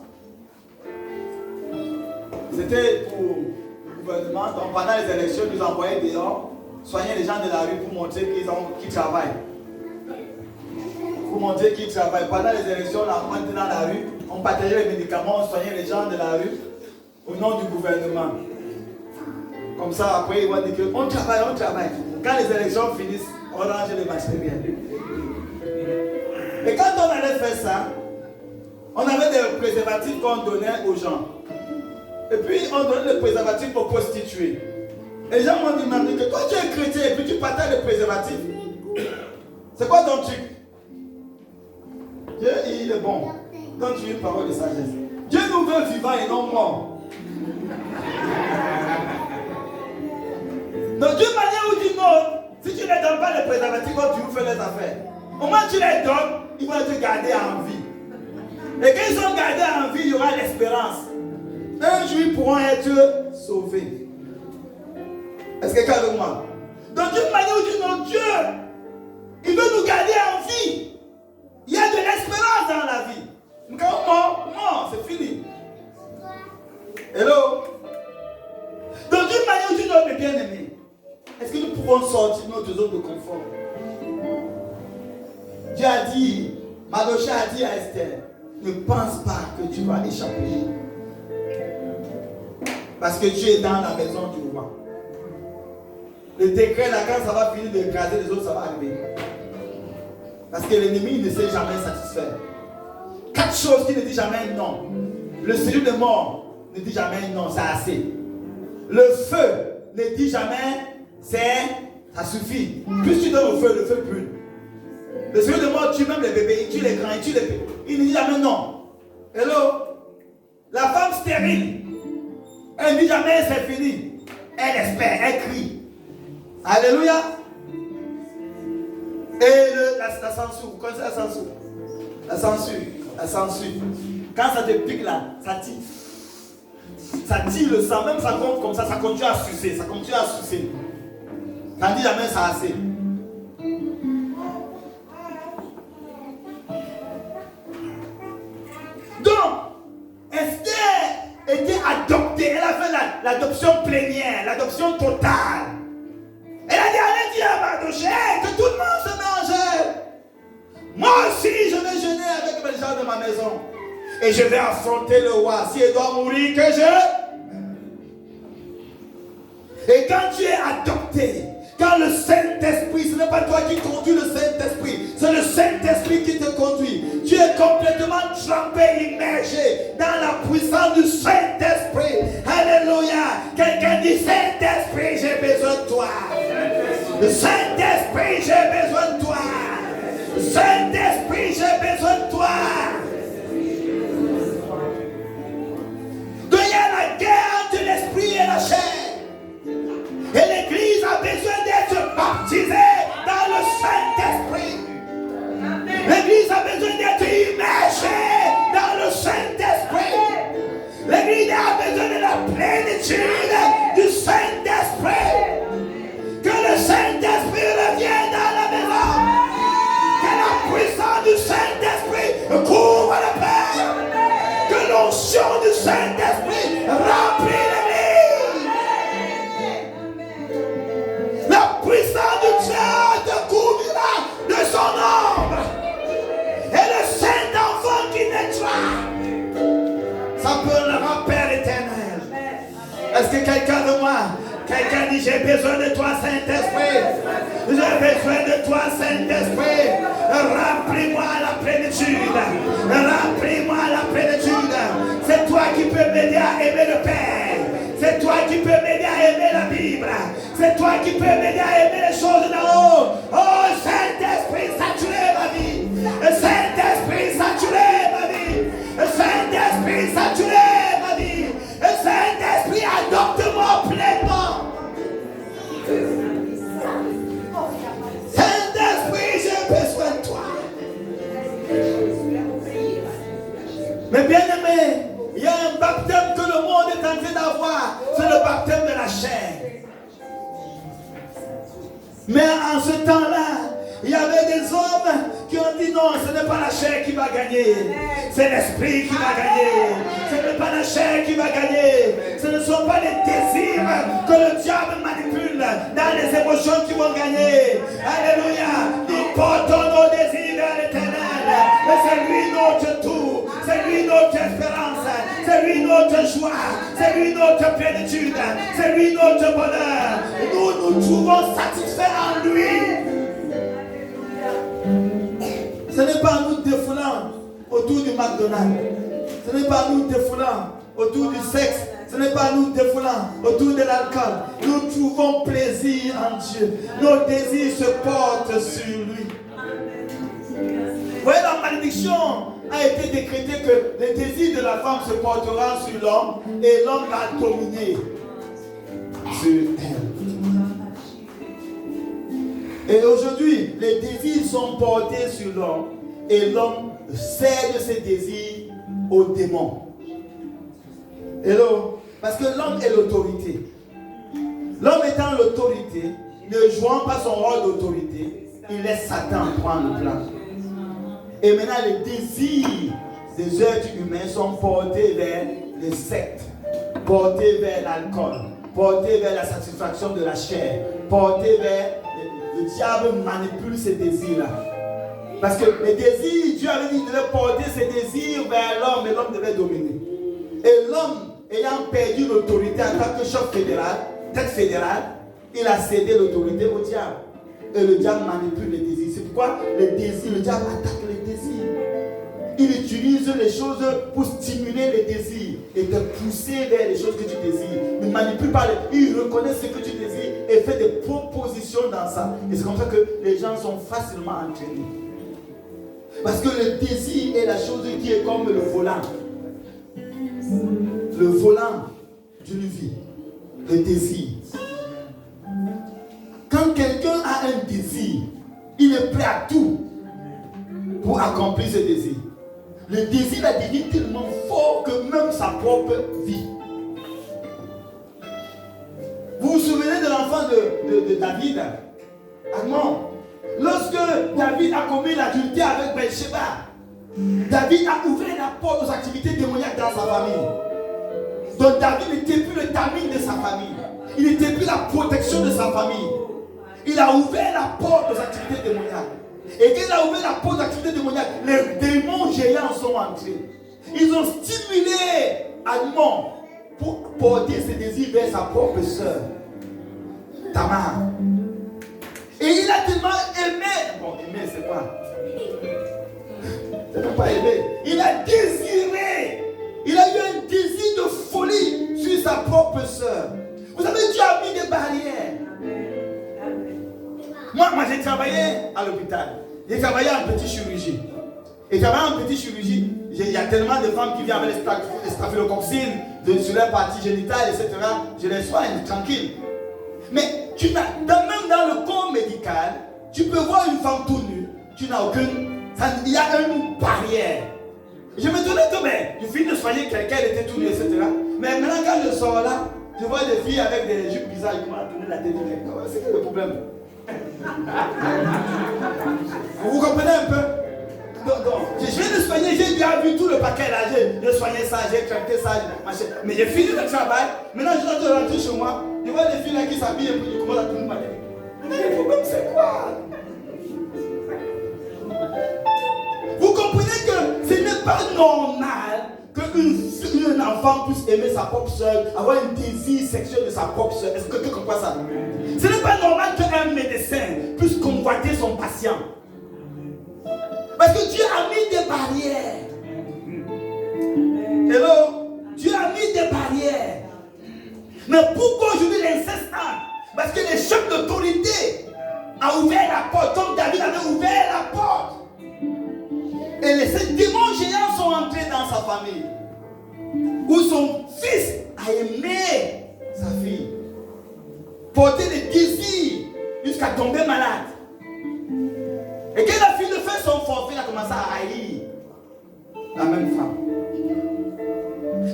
C'était pour le gouvernement. Donc pendant les élections, ils nous envoyaient dehors, soigner les gens de la rue pour montrer qu'ils travaillent. Pour montrer qu'ils travaillent. Pendant les élections, là, on était dans la rue, on partageait les médicaments, on soignait les gens de la rue au nom du gouvernement. Comme ça, après, ils vont dire qu'on travaille, on travaille. Quand les élections finissent, on range le matériel. Et quand on allait faire ça, on avait des préservatifs qu'on donnait aux gens. Et puis, on donnait des préservatifs aux prostituées. Et les gens m'ont demandé que toi, tu es chrétien et puis tu partages les préservatifs. C'est quoi ton truc? Dieu, il est bon. Quand tu as une parole de sagesse. Dieu nous veut vivants et non morts. Donc, d'une manière ou d'une autre, si tu ne les donnes pas les préservatifs, tu vous fais les affaires. Au moins, tu les donnes, ils vont te garder en vie. Et quand ils sont gardés en vie, il y aura l'espérance. Un jour, ils pourront être sauvés. Est-ce que quelqu'un avec moi? Donc, d'une manière ou d'une autre, Dieu, il veut nous garder en vie. Il y a de l'espérance dans la vie. Quand on mort, c'est fini. Hello? Donc, d'une manière ou d'une autre, mes bien-aimés, est-ce que nous pouvons pouvons sortir de notre zone de confort. Dieu a dit, Mardochée a dit à Esther, ne pense pas que tu vas échapper. Parce que tu es dans la maison du roi. Le décret là, quand ça va finir d'écraser les autres, ça va arriver. Parce que l'ennemi ne sait jamais satisfaire. 4 choses qui ne disent jamais non. Le séjour de mort ne dit jamais non, c'est assez. Le feu ne dit jamais ça suffit. Plus tu donnes au feu, le feu brûle. Le séjour de mort tue même les bébés, il tue les grands, il tue les bébés. Il ne dit jamais non. Hello? La femme stérile, elle ne dit jamais c'est fini. Elle espère, elle crie. Alléluia. Et la censure, vous connaissez la censure? La censure. Quand ça te pique là, ça tire. Ça tire le sang, même ça compte comme ça continue à sucer. Ça dit jamais ça assez. Donc, Esther était adoptée. Elle a fait l'adoption plénière, l'adoption totale. Elle a dit, allez dire à Mardochée que tout le monde se mélange. Moi aussi, je vais jeûner avec les gens de ma maison. Et je vais affronter le roi. Si il doit mourir, que je... Et quand tu es adopté, quand le Saint-Esprit, ce n'est pas toi qui conduis le Saint-Esprit, c'est le Saint-Esprit qui te conduit. Tu es complètement trempé, immergé dans la puissance du Saint-Esprit. Alléluia. Quelqu'un dit, Saint-Esprit, j'ai besoin de toi. Le Saint-Esprit, j'ai besoin de toi. Le Saint-Esprit, j'ai besoin de toi. Il y a la guerre entre l'esprit et la chair. Et l'Église a besoin d'être baptisée dans le Saint-Esprit. L'Église a besoin d'être immergée dans le Saint-Esprit. L'Église a besoin de la plénitude du Saint-Esprit. Que le Saint-Esprit revienne dans la maison. Que la puissance du Saint-Esprit couvre le Père. Que l'onction du Saint-Esprit remplit l'Église. La puissance du Dieu te couvrira de son ombre. Et le Saint-Enfant qui naîtra s'appellera Père éternel. Est-ce que quelqu'un de moi, quelqu'un dit j'ai besoin de toi Saint-Esprit. J'ai besoin de toi Saint-Esprit. Remplis-moi la plénitude. Remplis-moi la plénitude. C'est toi qui peux m'aider à aimer le Père. C'est toi qui peux m'aider à aimer la Bible. C'est toi qui peux m'aider à aimer les choses d'en haut. Oh Saint-Esprit, saturez ma vie. Saint-Esprit, saturez ma vie. Saint-Esprit, saturez ma vie. Saint-Esprit, adopte-moi pleinement. Saint-Esprit, j'ai besoin de toi. Mais bien aimé, il y a un baptême que le monde est en train d'avoir. C'est le baptême de la chair. Mais en ce temps-là, il y avait des hommes qui ont dit non, ce n'est pas la chair qui va gagner. C'est l'esprit qui va gagner. Ce n'est pas la chair qui va gagner. Ce ne sont pas les désirs que le diable manipule dans les émotions qui vont gagner. Alléluia. Nous portons nos désirs vers l'Éternel. Et c'est lui notre tout. C'est lui notre espérance. C'est lui notre joie. C'est lui notre plénitude. C'est lui notre bonheur. Nous nous trouvons satisfaits en lui. Ce n'est pas nous défoulant autour du McDonald's. Ce n'est pas nous défoulant autour du sexe. Ce n'est pas nous défoulant autour de l'alcool. Nous trouvons plaisir en Dieu. Nos désirs se portent sur lui. Vous voyez, la malédiction a été décrétée que le désir de la femme se portera sur l'homme et l'homme va dominer sur elle. Et aujourd'hui, les désirs sont portés sur l'homme et l'homme cède ses désirs aux démons. Hello? Parce que l'homme est l'autorité. L'homme étant l'autorité, ne jouant pas son rôle d'autorité, il laisse Satan prendre le plan. Et maintenant, les désirs des êtres humains sont portés vers les sectes, portés vers l'alcool, porté vers la satisfaction de la chair, porté vers... Le diable manipule ces désirs-là. Parce que les désirs, Dieu avait dit qu'il devait porter ses désirs vers l'homme et l'homme devait dominer. Et l'homme, ayant perdu l'autorité en tant que chef fédéral, tête fédérale, il a cédé l'autorité au diable. Et le diable manipule les désirs. C'est pourquoi les désirs, le diable attaque les désirs. Il utilise les choses pour stimuler les désirs et te pousser vers les choses que tu désires. Il ne manipule pas, il reconnaît ce que tu désires et fait des propositions dans ça. Et c'est comme ça que les gens sont facilement entraînés. Parce que le désir est la chose qui est comme le volant. Le volant d'une vie. Le désir. Quand quelqu'un a un désir, il est prêt à tout pour accomplir ce désir. Le désir a devenu tellement fort que même sa propre vie. Vous vous souvenez de l'enfant de David? Allemand. Lorsque David a commis l'adultère avec Bathsheba, David a ouvert la porte aux activités démoniaques dans sa famille. Donc David n'était plus le tamis de sa famille. Il n'était plus la protection de sa famille. Il a ouvert la porte aux activités démoniaques. Et quand il a ouvert la porte aux activités démoniaques, les démons géants sont entrés. Ils ont stimulé Amnon pour porter ses désirs vers sa propre sœur, Tamar. Et il a tellement aimé. Bon, aimer, c'est pas. C'est pas aimer. Il a désiré. Il a eu un désir de folie sur sa propre sœur. Vous savez, Dieu a mis des barrières. Moi j'ai travaillé à l'hôpital. J'ai travaillé en petite chirurgie. Et travaillant en petite chirurgie, il y a tellement de femmes qui viennent avec les staphylococcines sur leur partie génitale, etc. Je les soigne tranquille. Mais même dans le corps médical, tu peux voir une femme tout nue. Tu n'as aucune. Il y a une barrière. Je me donnais que je finis de soigner quelqu'un, elle était tout nue, etc. Mais maintenant, quand je sors là, je vois des filles avec des jupes bizarres qui m'ont tourné la tête. C'est quoi le problème? Vous comprenez un peu? Donc, je viens de soigner, j'ai bien vu tout le paquet là. J'ai soigné ça, j'ai traité ça, machin. Mais j'ai fini le travail. Maintenant, je dois rentrer chez moi. Je vois des filles là qui s'habillent un peu, je commence à tourner ma tête. Mais le problème, c'est quoi? Vous comprenez que ce n'est pas normal qu'un enfant puisse aimer sa propre soeur, avoir un désir sexuel de sa propre soeur. Est-ce que tu comprends ça? Ce n'est pas normal qu'un médecin puisse convoiter son patient. Parce que Dieu a mis des barrières. Hello? Dieu a mis des barrières. Mais pourquoi aujourd'hui l'inceste entre? Parce que les chefs d'autorité ont ouvert la porte, comme David avait ouvert la porte. Et ces démons géants sont entrés dans sa famille. Où son fils a aimé sa fille. Porter des désirs jusqu'à tomber malade. Et quand la fille de fait son forfait, il a commencé à haïr la même femme.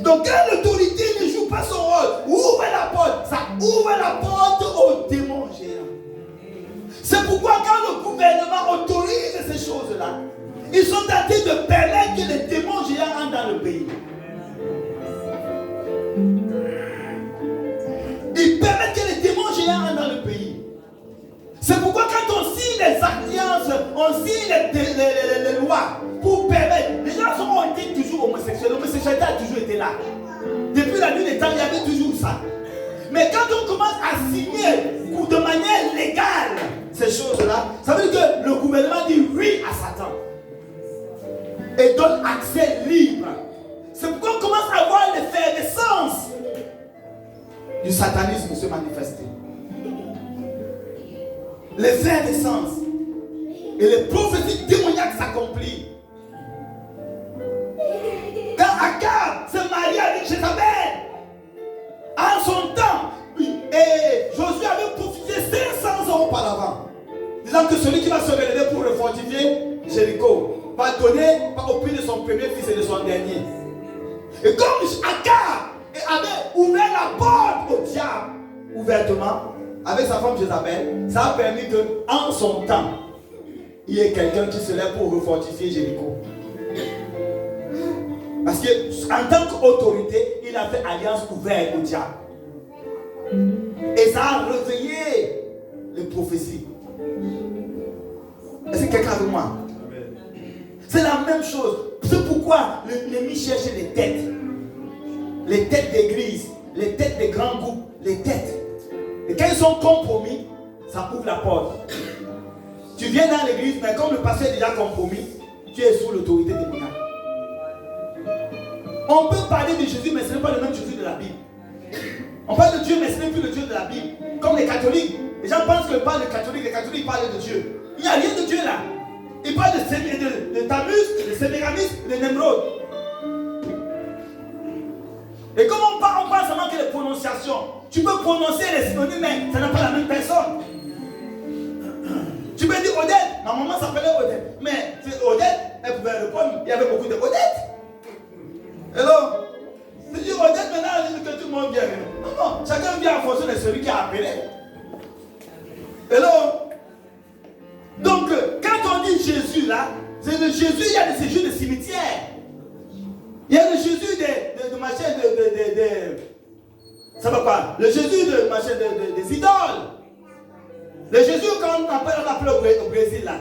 Donc quand l'autorité ne joue pas son rôle, ouvre la porte, ça ouvre la porte aux démons géants. C'est pourquoi quand le gouvernement autorise ces choses-là, ils sont tentés de permettre que les démons géants entrent dans le pays. Ils permettent que les démons géants entrent dans le pays. C'est pourquoi quand on signe les alliances, on signe les lois pour permettre. Les gens ont été toujours homosexuels. L'homosexualité a toujours été là. Depuis la nuit des temps, il y avait toujours ça. Mais quand on commence à signer de manière légale ces choses-là, ça veut dire que le gouvernement dit oui à Satan. Et donne accès libre. C'est pourquoi on commence à voir l'effervescence du satanisme se manifester. L'effervescence et les prophéties démoniaques s'accomplissent. Quand Akab s'est marié avec Jézabel, en son temps, et Josué avait profité 500 ans auparavant, disant que celui qui va se relever pour refortifier Jéricho va donner au prix de son premier fils et de son dernier. Et comme Akab avait ouvert la porte au diable ouvertement avec sa femme Jézabel, ça a permis qu'en son temps, il y ait quelqu'un qui se lève pour refortifier Jéricho. Parce qu'en tant qu'autorité, il a fait alliance ouverte au diable. Et ça a réveillé les prophéties. Est-ce que quelqu'un est avec moi? C'est la même chose. C'est pourquoi l'ennemi cherchait les têtes. Les têtes d'église, les têtes des grands groupes, les têtes. Et quand ils sont compromis, ça ouvre la porte. Tu viens dans l'église, mais comme le pasteur est déjà compromis, tu es sous l'autorité démoniaque. On peut parler de Jésus, mais ce n'est pas le même Jésus de la Bible. On parle de Dieu, mais ce n'est plus le Dieu de la Bible. Comme les catholiques. Les gens pensent que parlent de catholiques, les catholiques parlent de Dieu. Il n'y a rien de Dieu là. Ils parlent de Tammuz, de Sémiramis, de Nemrod. Et comme on parle seulement que les prononciations, tu peux prononcer les synonymes, mais ça n'a pas la même personne. Tu peux dire Odette, ma maman s'appelait Odette, mais Odette, elle pouvait répondre, il y avait beaucoup de Odette. Hello? Tu dis Odette, maintenant, je dis que tout le monde vient. Non, chacun vient en fonction de celui qui a appelé. Hello? Donc, quand on dit Jésus là, c'est le Jésus, il y a des Jésus de cimetière. Il y a le Jésus de machin ça va pas. Le Jésus de machin des idoles. Le Jésus qu'on appelle au Brésil là.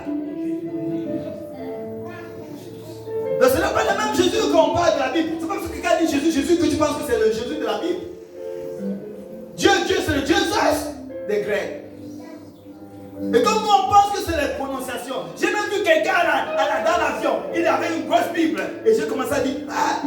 Donc ce n'est pas le même Jésus qu'on parle de la Bible. C'est pas parce que quelqu'un dit Jésus que tu penses que c'est le Jésus de la Bible. Dieu, c'est le Dieu Zeus des Grecs. Et comme nous on pense que c'est les prononciations. J'ai même vu quelqu'un dans l'avion, il avait une grosse Bible. Et j'ai commencé à dire,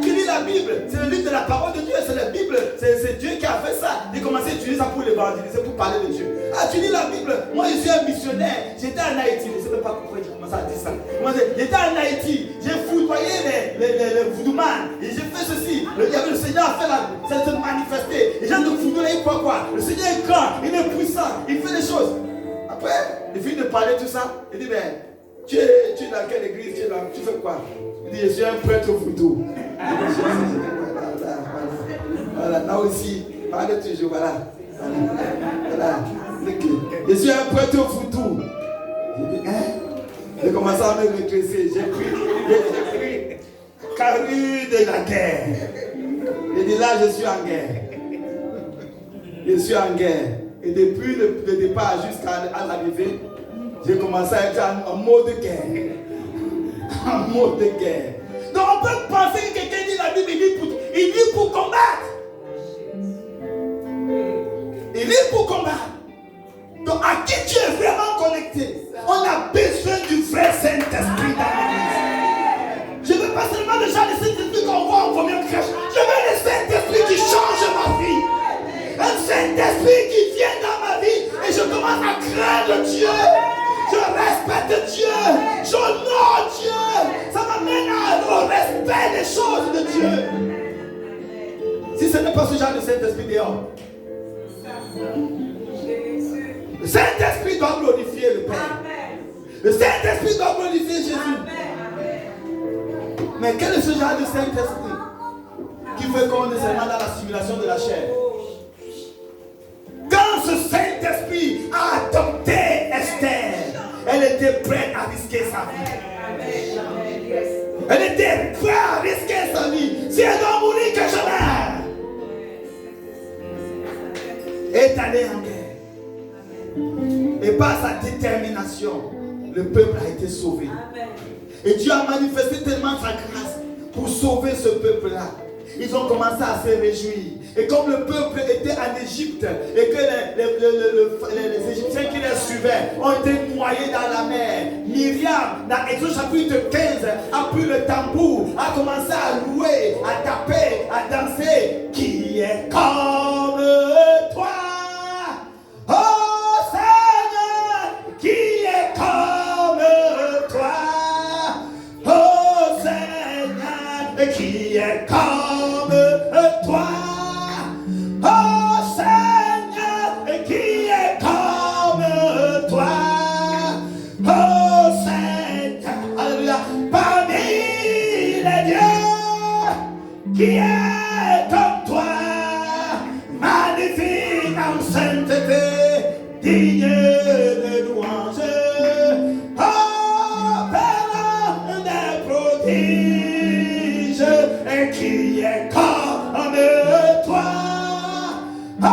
qui lit la Bible? C'est le livre de la parole de Dieu, c'est la Bible. C'est Dieu qui a fait ça. J'ai commencé à utiliser ça pour l'évangéliser, pour parler de Dieu. Tu lis la Bible? Moi je suis un missionnaire. J'étais en Haïti, je ne sais même pas pourquoi j'ai commencé à dire ça. J'étais en Haïti, j'ai foudroyé les voudouman. Et j'ai fait ceci. Le Seigneur a fait s'est manifesté. Les gens de foudroyer quoi? Le Seigneur est grand, il est puissant, il fait des choses. Après, il finit de parler tout ça. Il dit, ben, tu es dans quelle église? Tu fais quoi? Il dit, je suis un prêtre voodoo. Voilà, là aussi, parle toujours, voilà. Je suis un prêtre voodoo. J'ai dit, j'ai commencé à me redresser. J'ai pris carrure de la guerre. J'ai dit, là, je suis en guerre. Je suis en guerre. Et depuis le départ jusqu'à l'arrivée, j'ai commencé à être en mode guerre. En mode guerre. Donc on peut penser que quelqu'un dit la Bible, il dit pour combattre. Il dit pour combattre. Donc à qui tu es vraiment connecté? On a besoin du vrai Saint-Esprit dans l'église. Je ne veux pas seulement le genre de Saint-Esprit qu'on voit en première crèche. Je veux le Saint-Esprit qui change ma vie. Un Saint-Esprit qui vient dans ma vie et je commence à craindre Dieu. Je respecte Dieu. J'honore Dieu. Ça m'amène au respect des choses de Dieu. Si ce n'est pas ce genre de Saint-Esprit dehors, le Saint-Esprit doit glorifier le Père. Le Saint-Esprit doit glorifier Jésus. Mais quel est ce genre de Saint-Esprit qui fait qu'on est seulement dans la simulation de la chair? Quand ce Saint-Esprit a adopté Esther, elle était prête à risquer sa vie. Elle était prête à risquer sa vie. Si elle doit mourir, que je meure. Elle est allée en guerre. Et par sa détermination, le peuple a été sauvé. Et Dieu a manifesté tellement sa grâce pour sauver ce peuple-là. Ils ont commencé à se réjouir. Et comme le peuple était en Égypte et que les Égyptiens qui les suivaient ont été noyés dans la mer, Myriam, dans Exode chapitre 15, a pris le tambour, a commencé à louer, à taper, à danser. Qui est comme toi? Oh Seigneur, qui est comme toi? Oh Seigneur, qui est comme toi? Oh Seigneur, qui est comme toi? Oh Seigneur, alléluia, parmi les dieux, qui est comme toi? Magnifique en sainteté, digne de louange. Oh Père des prodiges, et qui est comme toi? Oh,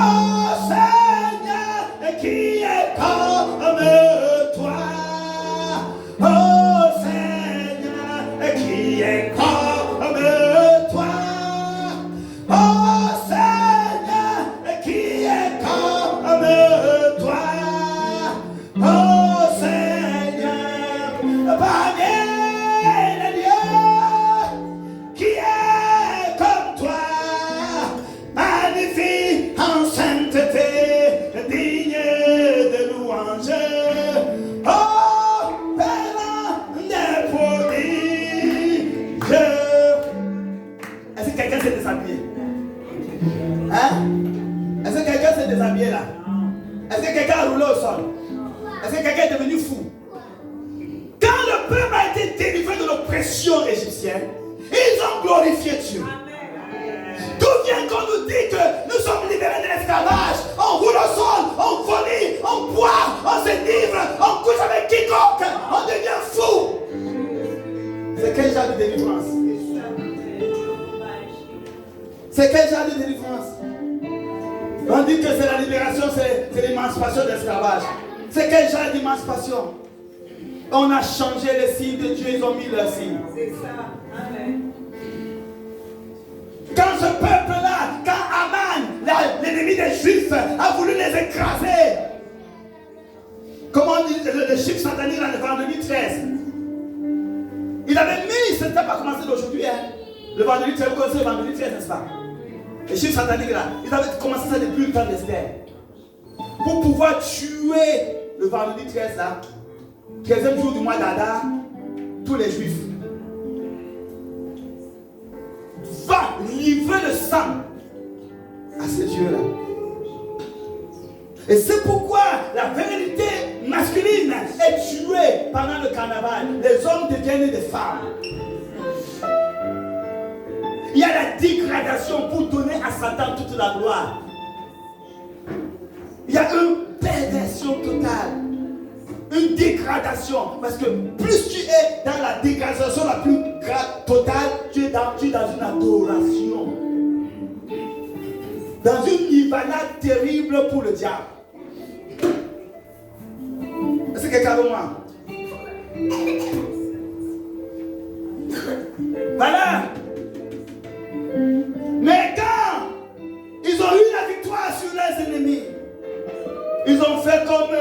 est comme toi. Oh Seigneur, qui est comme toi. Oh Seigneur, qui est comme toi. Oh Seigneur, parmi les dieux, qui est comme toi, magnifique en sainteté, digne de louange. Oh, Père des prodiges. Est-ce que quelqu'un s'est déshabillé? Hein? Est-ce que quelqu'un s'est déshabillé là? Est-ce que quelqu'un a roulé au sol? Est-ce que quelqu'un est devenu fou? Quand le peuple a été délivré de l'oppression égyptienne, ils ont glorifié Dieu. D'où vient qu'on nous dit que nous sommes libérés de l'esclavage? On roule au sol, on vomit, on boit, on se livre, on couche avec quiconque, on devient fou. C'est quel genre de délivrance? C'est quel genre de délivrance? On dit que c'est la libération, c'est l'émancipation de l'esclavage. C'est quel genre d'émancipation? On a changé les signes de Dieu, ils ont mis leurs signes. C'est ça. Amen. Quand ce peuple-là, quand Aman, l'ennemi des Juifs, a voulu les écraser, comment on dit le chiffre satanique dans le vendredi 13, il avait mis, ce n'était pas commencé d'aujourd'hui, hein. Le vendredi 13, vous connaissez le vendredi 13, n'est-ce pas? Les chiffres sataniques là, ils avaient commencé ça depuis le temps d'Esther. Pour pouvoir tuer le vendredi 13 là, 13e jour du mois d'Adar, tous les Juifs. Va livrer le sang à ce Dieu-là. Et c'est pourquoi la virilité masculine est tuée pendant le carnaval. Les hommes deviennent des femmes. Il y a la dégradation pour donner à Satan toute la gloire. Il y a une perversion totale. Une dégradation. Parce que plus tu es dans la dégradation la plus totale, tu es dans une adoration. Dans une nirvana terrible pour le diable. Est-ce que quelqu'un veut moi? Voilà. Mais quand ils ont eu la victoire sur leurs ennemis, ils ont fait comme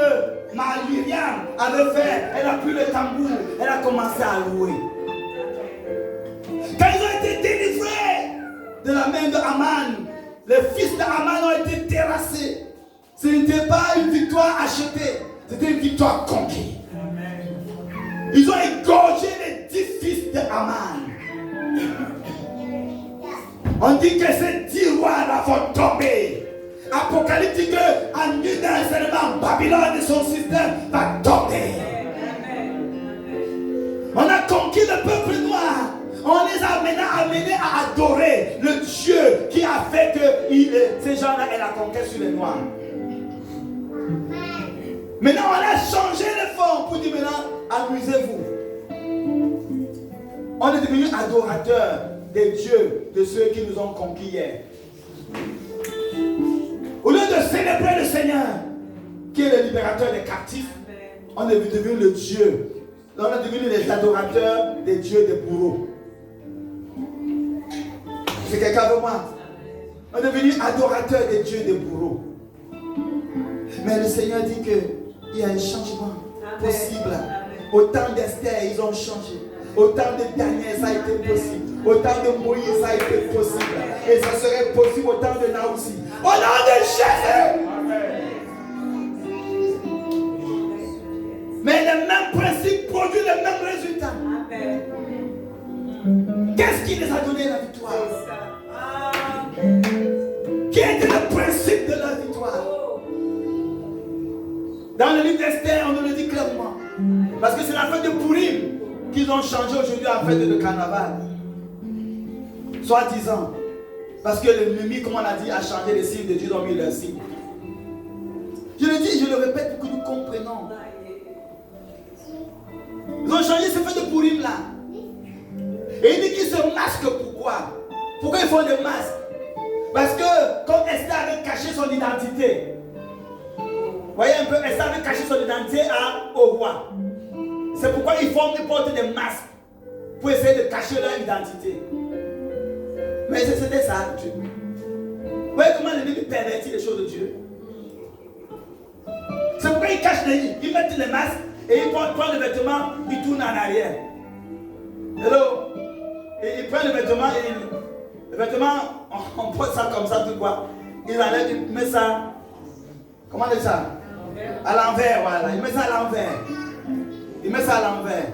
Myriam avait fait. Elle a pris le tambour, elle a commencé à louer. Quand ils ont été délivrés de la main de Aman, les fils d'Aman ont été terrassés. Ce n'était pas une victoire achetée, c'était une victoire conquise. Ils ont égorgé les 10 fils d'Aman. On dit que ces 10 rois vont tomber. Apocalyptique, en une seulement, Babylone et son système va tomber. On a conquis le peuple noir. On les a maintenant amenés à adorer le Dieu qui a fait que ces gens-là aient la conquête sur les noirs. Maintenant, on a changé le fond pour dire maintenant, amusez-vous. On est devenu adorateurs des dieux de ceux qui nous ont conquis hier. Au lieu de célébrer le Seigneur, qui est le libérateur des captifs, on est devenu le Dieu. On est devenu les adorateurs des dieux des bourreaux. C'est quelqu'un de moi. On est devenu adorateurs des dieux des bourreaux. Mais le Seigneur dit qu'il y a un changement possible. Au temps d'Esther, ils ont changé. Au temps de Daniel, ça a été possible. Au temps de Moïse, ça a été possible. Et ça serait possible au temps de Naoussi. Au nom de Jésus. Mais le même principe produit le même résultat. Qu'est-ce qui les a donné la victoire? Quel était le principe de la victoire? Dans le livre d'Esther, on nous le dit clairement. Parce que c'est la fête de Pourim qu'ils ont changé aujourd'hui en fête de carnaval. Soi-disant. Parce que l'ennemi, comme on a dit, a changé les signes de Dieu, ils ont mis leurs signes. Je le dis, je le répète pour que nous comprenions. Ils ont changé ces fêtes de Pourim là. Et il dit qu'ils se masquent pourquoi? Pourquoi ils font des masques? Parce que comme Esther avait caché son identité, Voyez un peu, elle savait cacher son identité au roi. C'est pourquoi ils portent des masques pour essayer de cacher leur identité. Mais c'était ça. Vous voyez comment l'ennemi pervertit les choses de Dieu? C'est pourquoi ils cachent ils mettent les masques et ils prennent le vêtement, ils tournent en arrière. Hello? Et ils prennent le vêtement et le vêtement, on pose ça comme ça, tout quoi. Ils enlèvent, ils mettent ça. Comment on dit ça? À l'envers, voilà. Ils mettent ça à l'envers. Ils mettent ça à l'envers.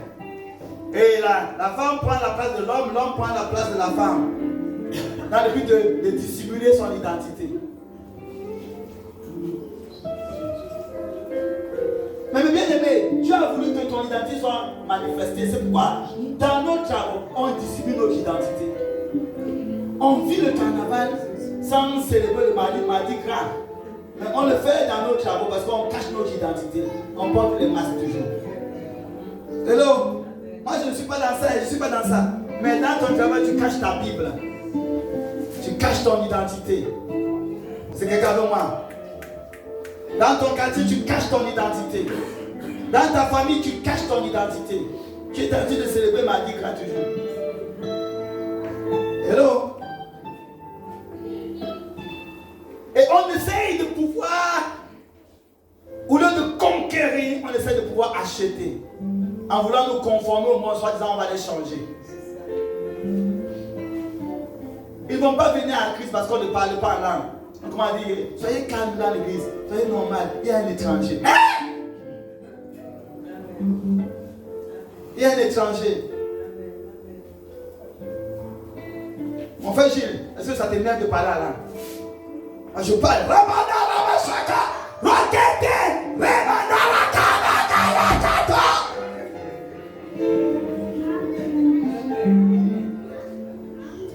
Et la femme prend la place de l'homme, l'homme prend la place de la femme. Dans le but de dissimuler son identité. Mais bien aimé, Dieu a voulu que ton identité soit manifestée. C'est pourquoi dans nos travaux, on dissimule notre identité. On vit le carnaval sans célébrer le mardi gras. Mais on le fait dans nos travaux parce qu'on cache notre identité. On porte les masques toujours. Hello? Moi je ne suis pas dans ça, je ne suis pas dans ça. Mais dans ton travail, tu caches ta Bible. Tu caches ton identité. C'est quelqu'un de moi. Dans ton quartier, tu caches ton identité. Dans ta famille, tu caches ton identité. Tu es en train de célébrer mardi gras toujours. Hello? Et on essaye de pouvoir, au lieu de conquérir, on essaye de pouvoir acheter. En voulant nous conformer au monde, soi-disant on va les changer. Ils ne vont pas venir à Christ parce qu'on ne parle pas en langue. Comment dire? Soyez calme dans l'église, soyez normal. Il y a un étranger. Il y a un étranger. Mon frère Gilles, est-ce que ça t'énerve de parler à la langue? Moi je parle.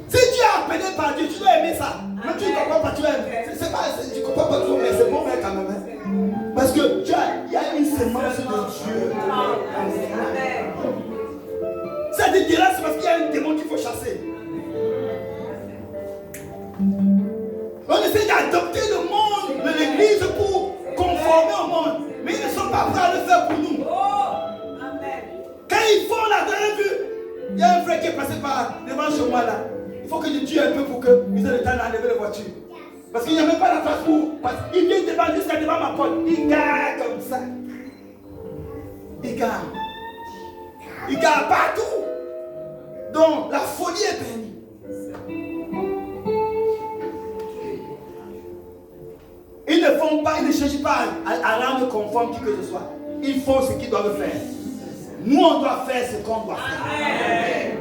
Si tu es appelé par Dieu, tu dois aimer ça. Mais tu ne comprends pas, tu aimes. Tu ne comprends pas toujours, mais c'est bon quand même. Hein? Parce que il y a une semence de Dieu. Ça te dira, c'est parce qu'il y a un démon qu'il faut chasser. On essaie d'adopter le monde de l'église pour conformer au monde. Mais ils ne sont pas prêts à le faire pour nous. Quand ils font la dernière vue, il y a un frère qui est passé par devant chez moi là. Il faut que je tue un peu pour qu'ils aient le temps d'enlever la voiture. Parce qu'il n'y a même pas la place pour. Il vient devant jusqu'à devant ma porte. Il gare comme ça. Il gare. Il gare partout. Donc la folie est permise. Ils ne font pas, ils ne cherchent pas à rendre conforme qui que ce soit. Ils font ce qu'ils doivent faire. Nous, on doit faire ce qu'on doit faire.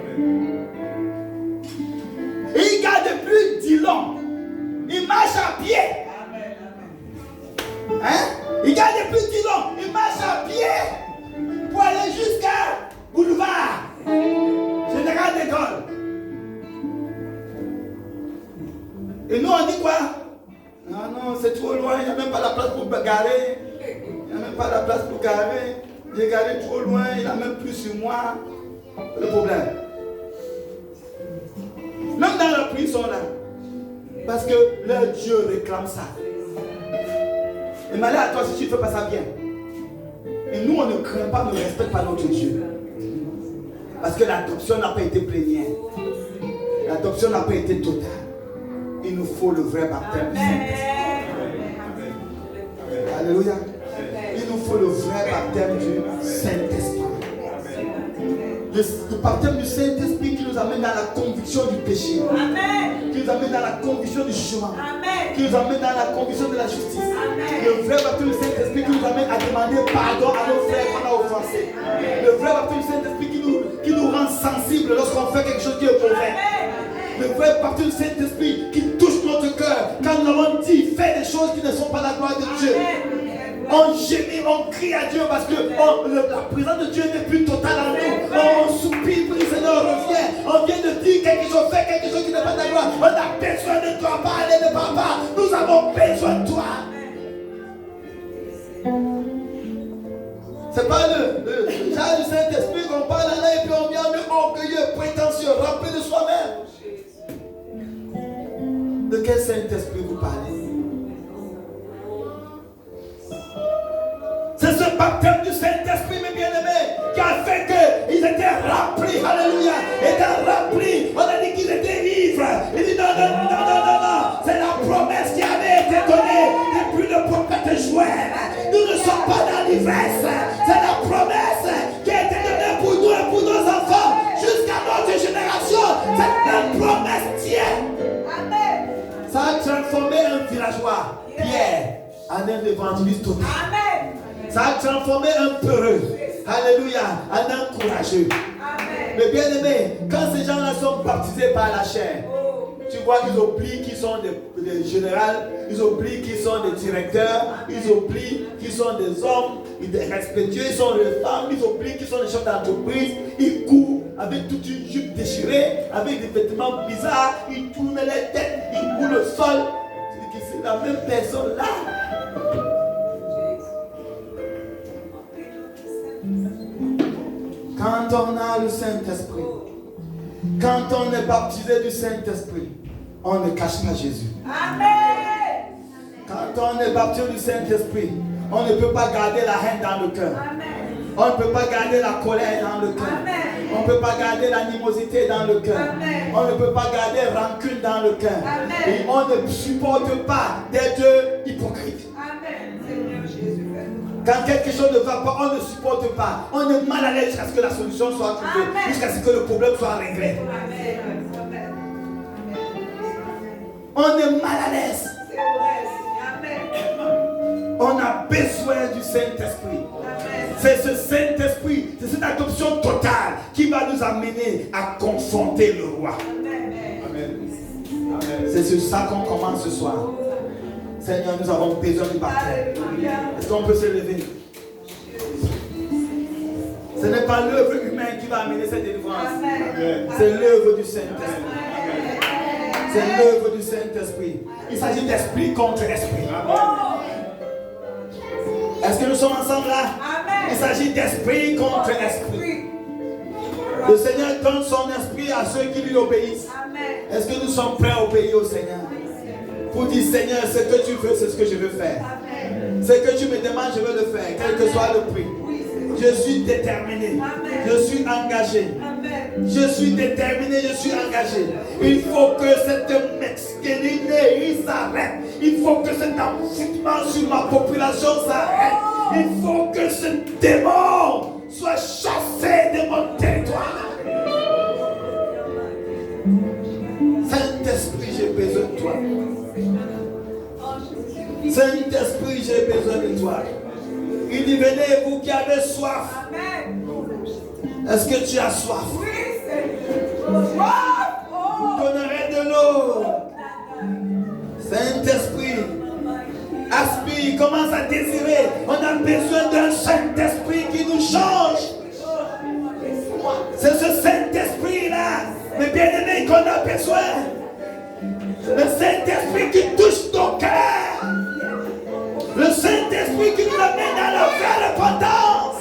Et il garde plus 10 ans. Il marche à pied. Hein? Il garde plus 10 ans. Il marche à pied pour aller jusqu'à boulevard Général de Gaulle. Et nous, on dit quoi? Non, c'est trop loin, il n'y a même pas la place pour garer. Il n'y a même pas la place pour garer. J'ai garé trop loin, il n'a même plus sur moi. Le problème. Même dans la prison là. Parce que leur Dieu réclame ça. Et malheur à toi si tu ne fais pas ça bien. Et nous on ne craint pas, ne respecte pas notre Dieu. Parce que l'adoption n'a pas été plénière. L'adoption n'a pas été totale. Il nous faut le vrai baptême du Saint-Esprit. Alléluia. Il nous faut le vrai baptême du Saint-Esprit. Le baptême du Saint-Esprit qui nous amène dans la conviction du péché. Amen. Qui nous amène dans la conviction du chemin. Amen. Qui nous amène dans la conviction de la justice. Amen. Le vrai baptême du Saint-Esprit qui nous amène à demander pardon à nos frères qu'on a offensés. Le vrai baptême du Saint-Esprit qui nous rend sensibles lorsqu'on fait quelque chose qui est mauvais. Le vrai baptême du Saint-Esprit qui touche notre cœur quand nous avons dit, fais des choses qui ne sont pas la gloire de Dieu. On gémit, on crie à Dieu parce que la présence de Dieu n'est plus totale en nous. On soupire pour le Seigneur, revient. On vient de dire quelque chose, fait quelque chose qui n'est pas de la gloire. On a besoin de toi, parler de papa. Nous avons besoin de toi. C'est pas le genre du Saint-Esprit qu'on parle là et puis on vient orgueilleux, prétentieux, rempli de soi-même. De quel Saint-Esprit vous parlez? C'est ce baptême du Saint-Esprit, mes bien-aimés, qui a fait qu'ils étaient remplis, alléluia, étaient remplis. On a dit qu'ils étaient ivres. Il dit non, non, non, non, non, non. C'est la promesse qui avait été donnée depuis le prophète Joël. Nous ne sommes pas dans l'ivresse. C'est la promesse qui a été donnée pour nous et pour nos enfants jusqu'à notre génération. Cette même promesse tient. Amen. Ça a transformé un villageois, Pierre, en un évangéliste total. Amen. Ça a transformé un peureux, alléluia, en un courageux. Amen. Mais bien aimé, quand ces gens-là sont baptisés par la chair, tu vois, ils oublient qu'ils sont des généraux, ils oublient qu'ils sont des directeurs, ils oublient qu'ils sont des hommes, des respectueux, ils sont des femmes, ils oublient qu'ils sont des chefs d'entreprise, ils courent avec toute une jupe déchirée, avec des vêtements bizarres, ils tournent les têtes, ils courent le sol. C'est la même personne-là. Quand on a le Saint-Esprit, quand on est baptisé du Saint-Esprit, on ne cache pas Jésus. Amen. Quand on est baptisé du Saint-Esprit, on ne peut pas garder la haine dans le cœur. Amen. On ne peut pas garder la colère dans le cœur. Amen. On ne peut pas garder l'animosité dans le cœur. Amen. On ne peut pas garder rancune dans le cœur. Amen. Et on ne supporte pas d'être hypocrite. Amen. Seigneur Jésus. Quand quelque chose ne va pas, on ne supporte pas. On est mal à l'aise jusqu'à ce que la solution soit trouvée. Amen. Jusqu'à ce que le problème soit réglé. Amen. Amen. On est mal à l'aise. C'est vrai. Amen. On a besoin du Saint-Esprit. Amen. C'est ce Saint-Esprit, c'est cette adoption totale qui va nous amener à confronter le roi. Amen. C'est sur ça qu'on commence ce soir. Seigneur, nous avons besoin du baptême. Alléluia. Est-ce qu'on peut se lever? Ce n'est pas l'œuvre humaine qui va amener cette délivrance. Amen. C'est l'œuvre du Saint-Esprit. C'est l'œuvre du Saint-Esprit. Il s'agit d'esprit contre esprit. Est-ce que nous sommes ensemble là? Amen. Il s'agit d'esprit contre esprit. Le Seigneur donne son esprit à ceux qui lui obéissent. Amen. Est-ce que nous sommes prêts à obéir au Seigneur? Pour dire, Seigneur, ce que tu veux, c'est ce que je veux faire. Amen. Ce que tu me demandes, je veux le faire, quel que soit le prix. Je suis déterminé. Amen. Je suis engagé. Amen. Je suis déterminé, je suis engagé. Il faut que cette masculinité s'arrête. Il faut que cet enfouissement sur ma population s'arrête. Il faut que ce démon soit chassé de mon territoire. Saint-Esprit, j'ai besoin de toi. Saint-Esprit, j'ai besoin de toi. Il dit, venez vous qui avez soif. Amen. Est-ce que tu as soif? Oui, Seigneur. Vous donnerez de l'eau. Saint-Esprit, aspire, commence à désirer. On a besoin d'un Saint-Esprit qui nous change. C'est ce Saint-Esprit-là, mes bien-aimés, qu'on a besoin. Le Saint-Esprit qui touche ton cœur. Le Saint-Esprit qui nous amène à la vraie repentance.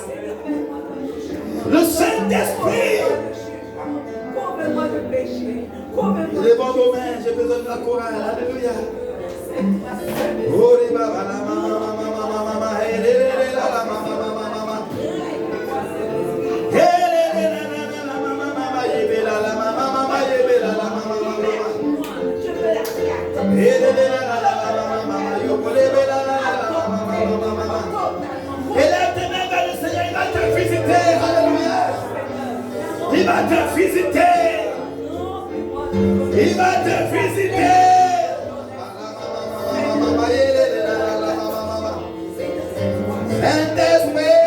Le Saint-Esprit. Convainc-moi de péché. Convainc-moi Levons nos mains, j'ai besoin de la chorale. Alléluia. Oh, les baba, la mama, mama, mama, la mama, mama. Élève tes mains vers le Seigneur, il va te visiter. Alléluia. Il va te visiter. Il va te visiter. Saint-Esprit,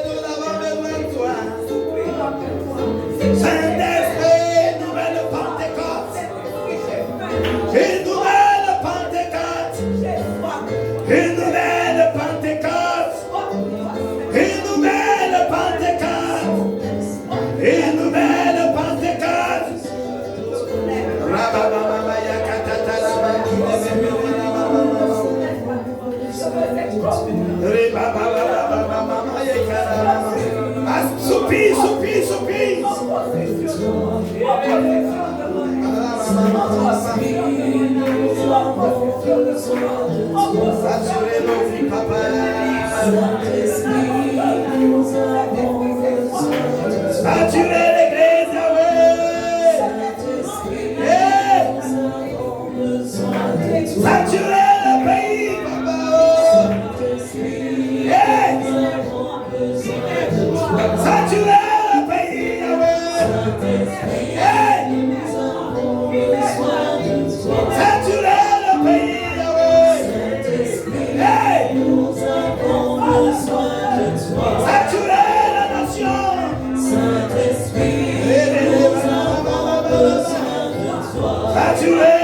nous avons besoin de toi. Saint-Esprit, nouvelle Pentecôte. Une nouvelle Pentecôte. Une nouvelle Pentecôte. Une nouvelle Pentecôte. Une nouvelle Pentecôte. Soupir, soupir, soupir. Saturez nos vies, papa. Saturez l'église, Yahweh. Saturez le pays, Papa. Saturez le pays, Yahweh. Saturez le pays, Yahweh. Saturez la nation. Saturez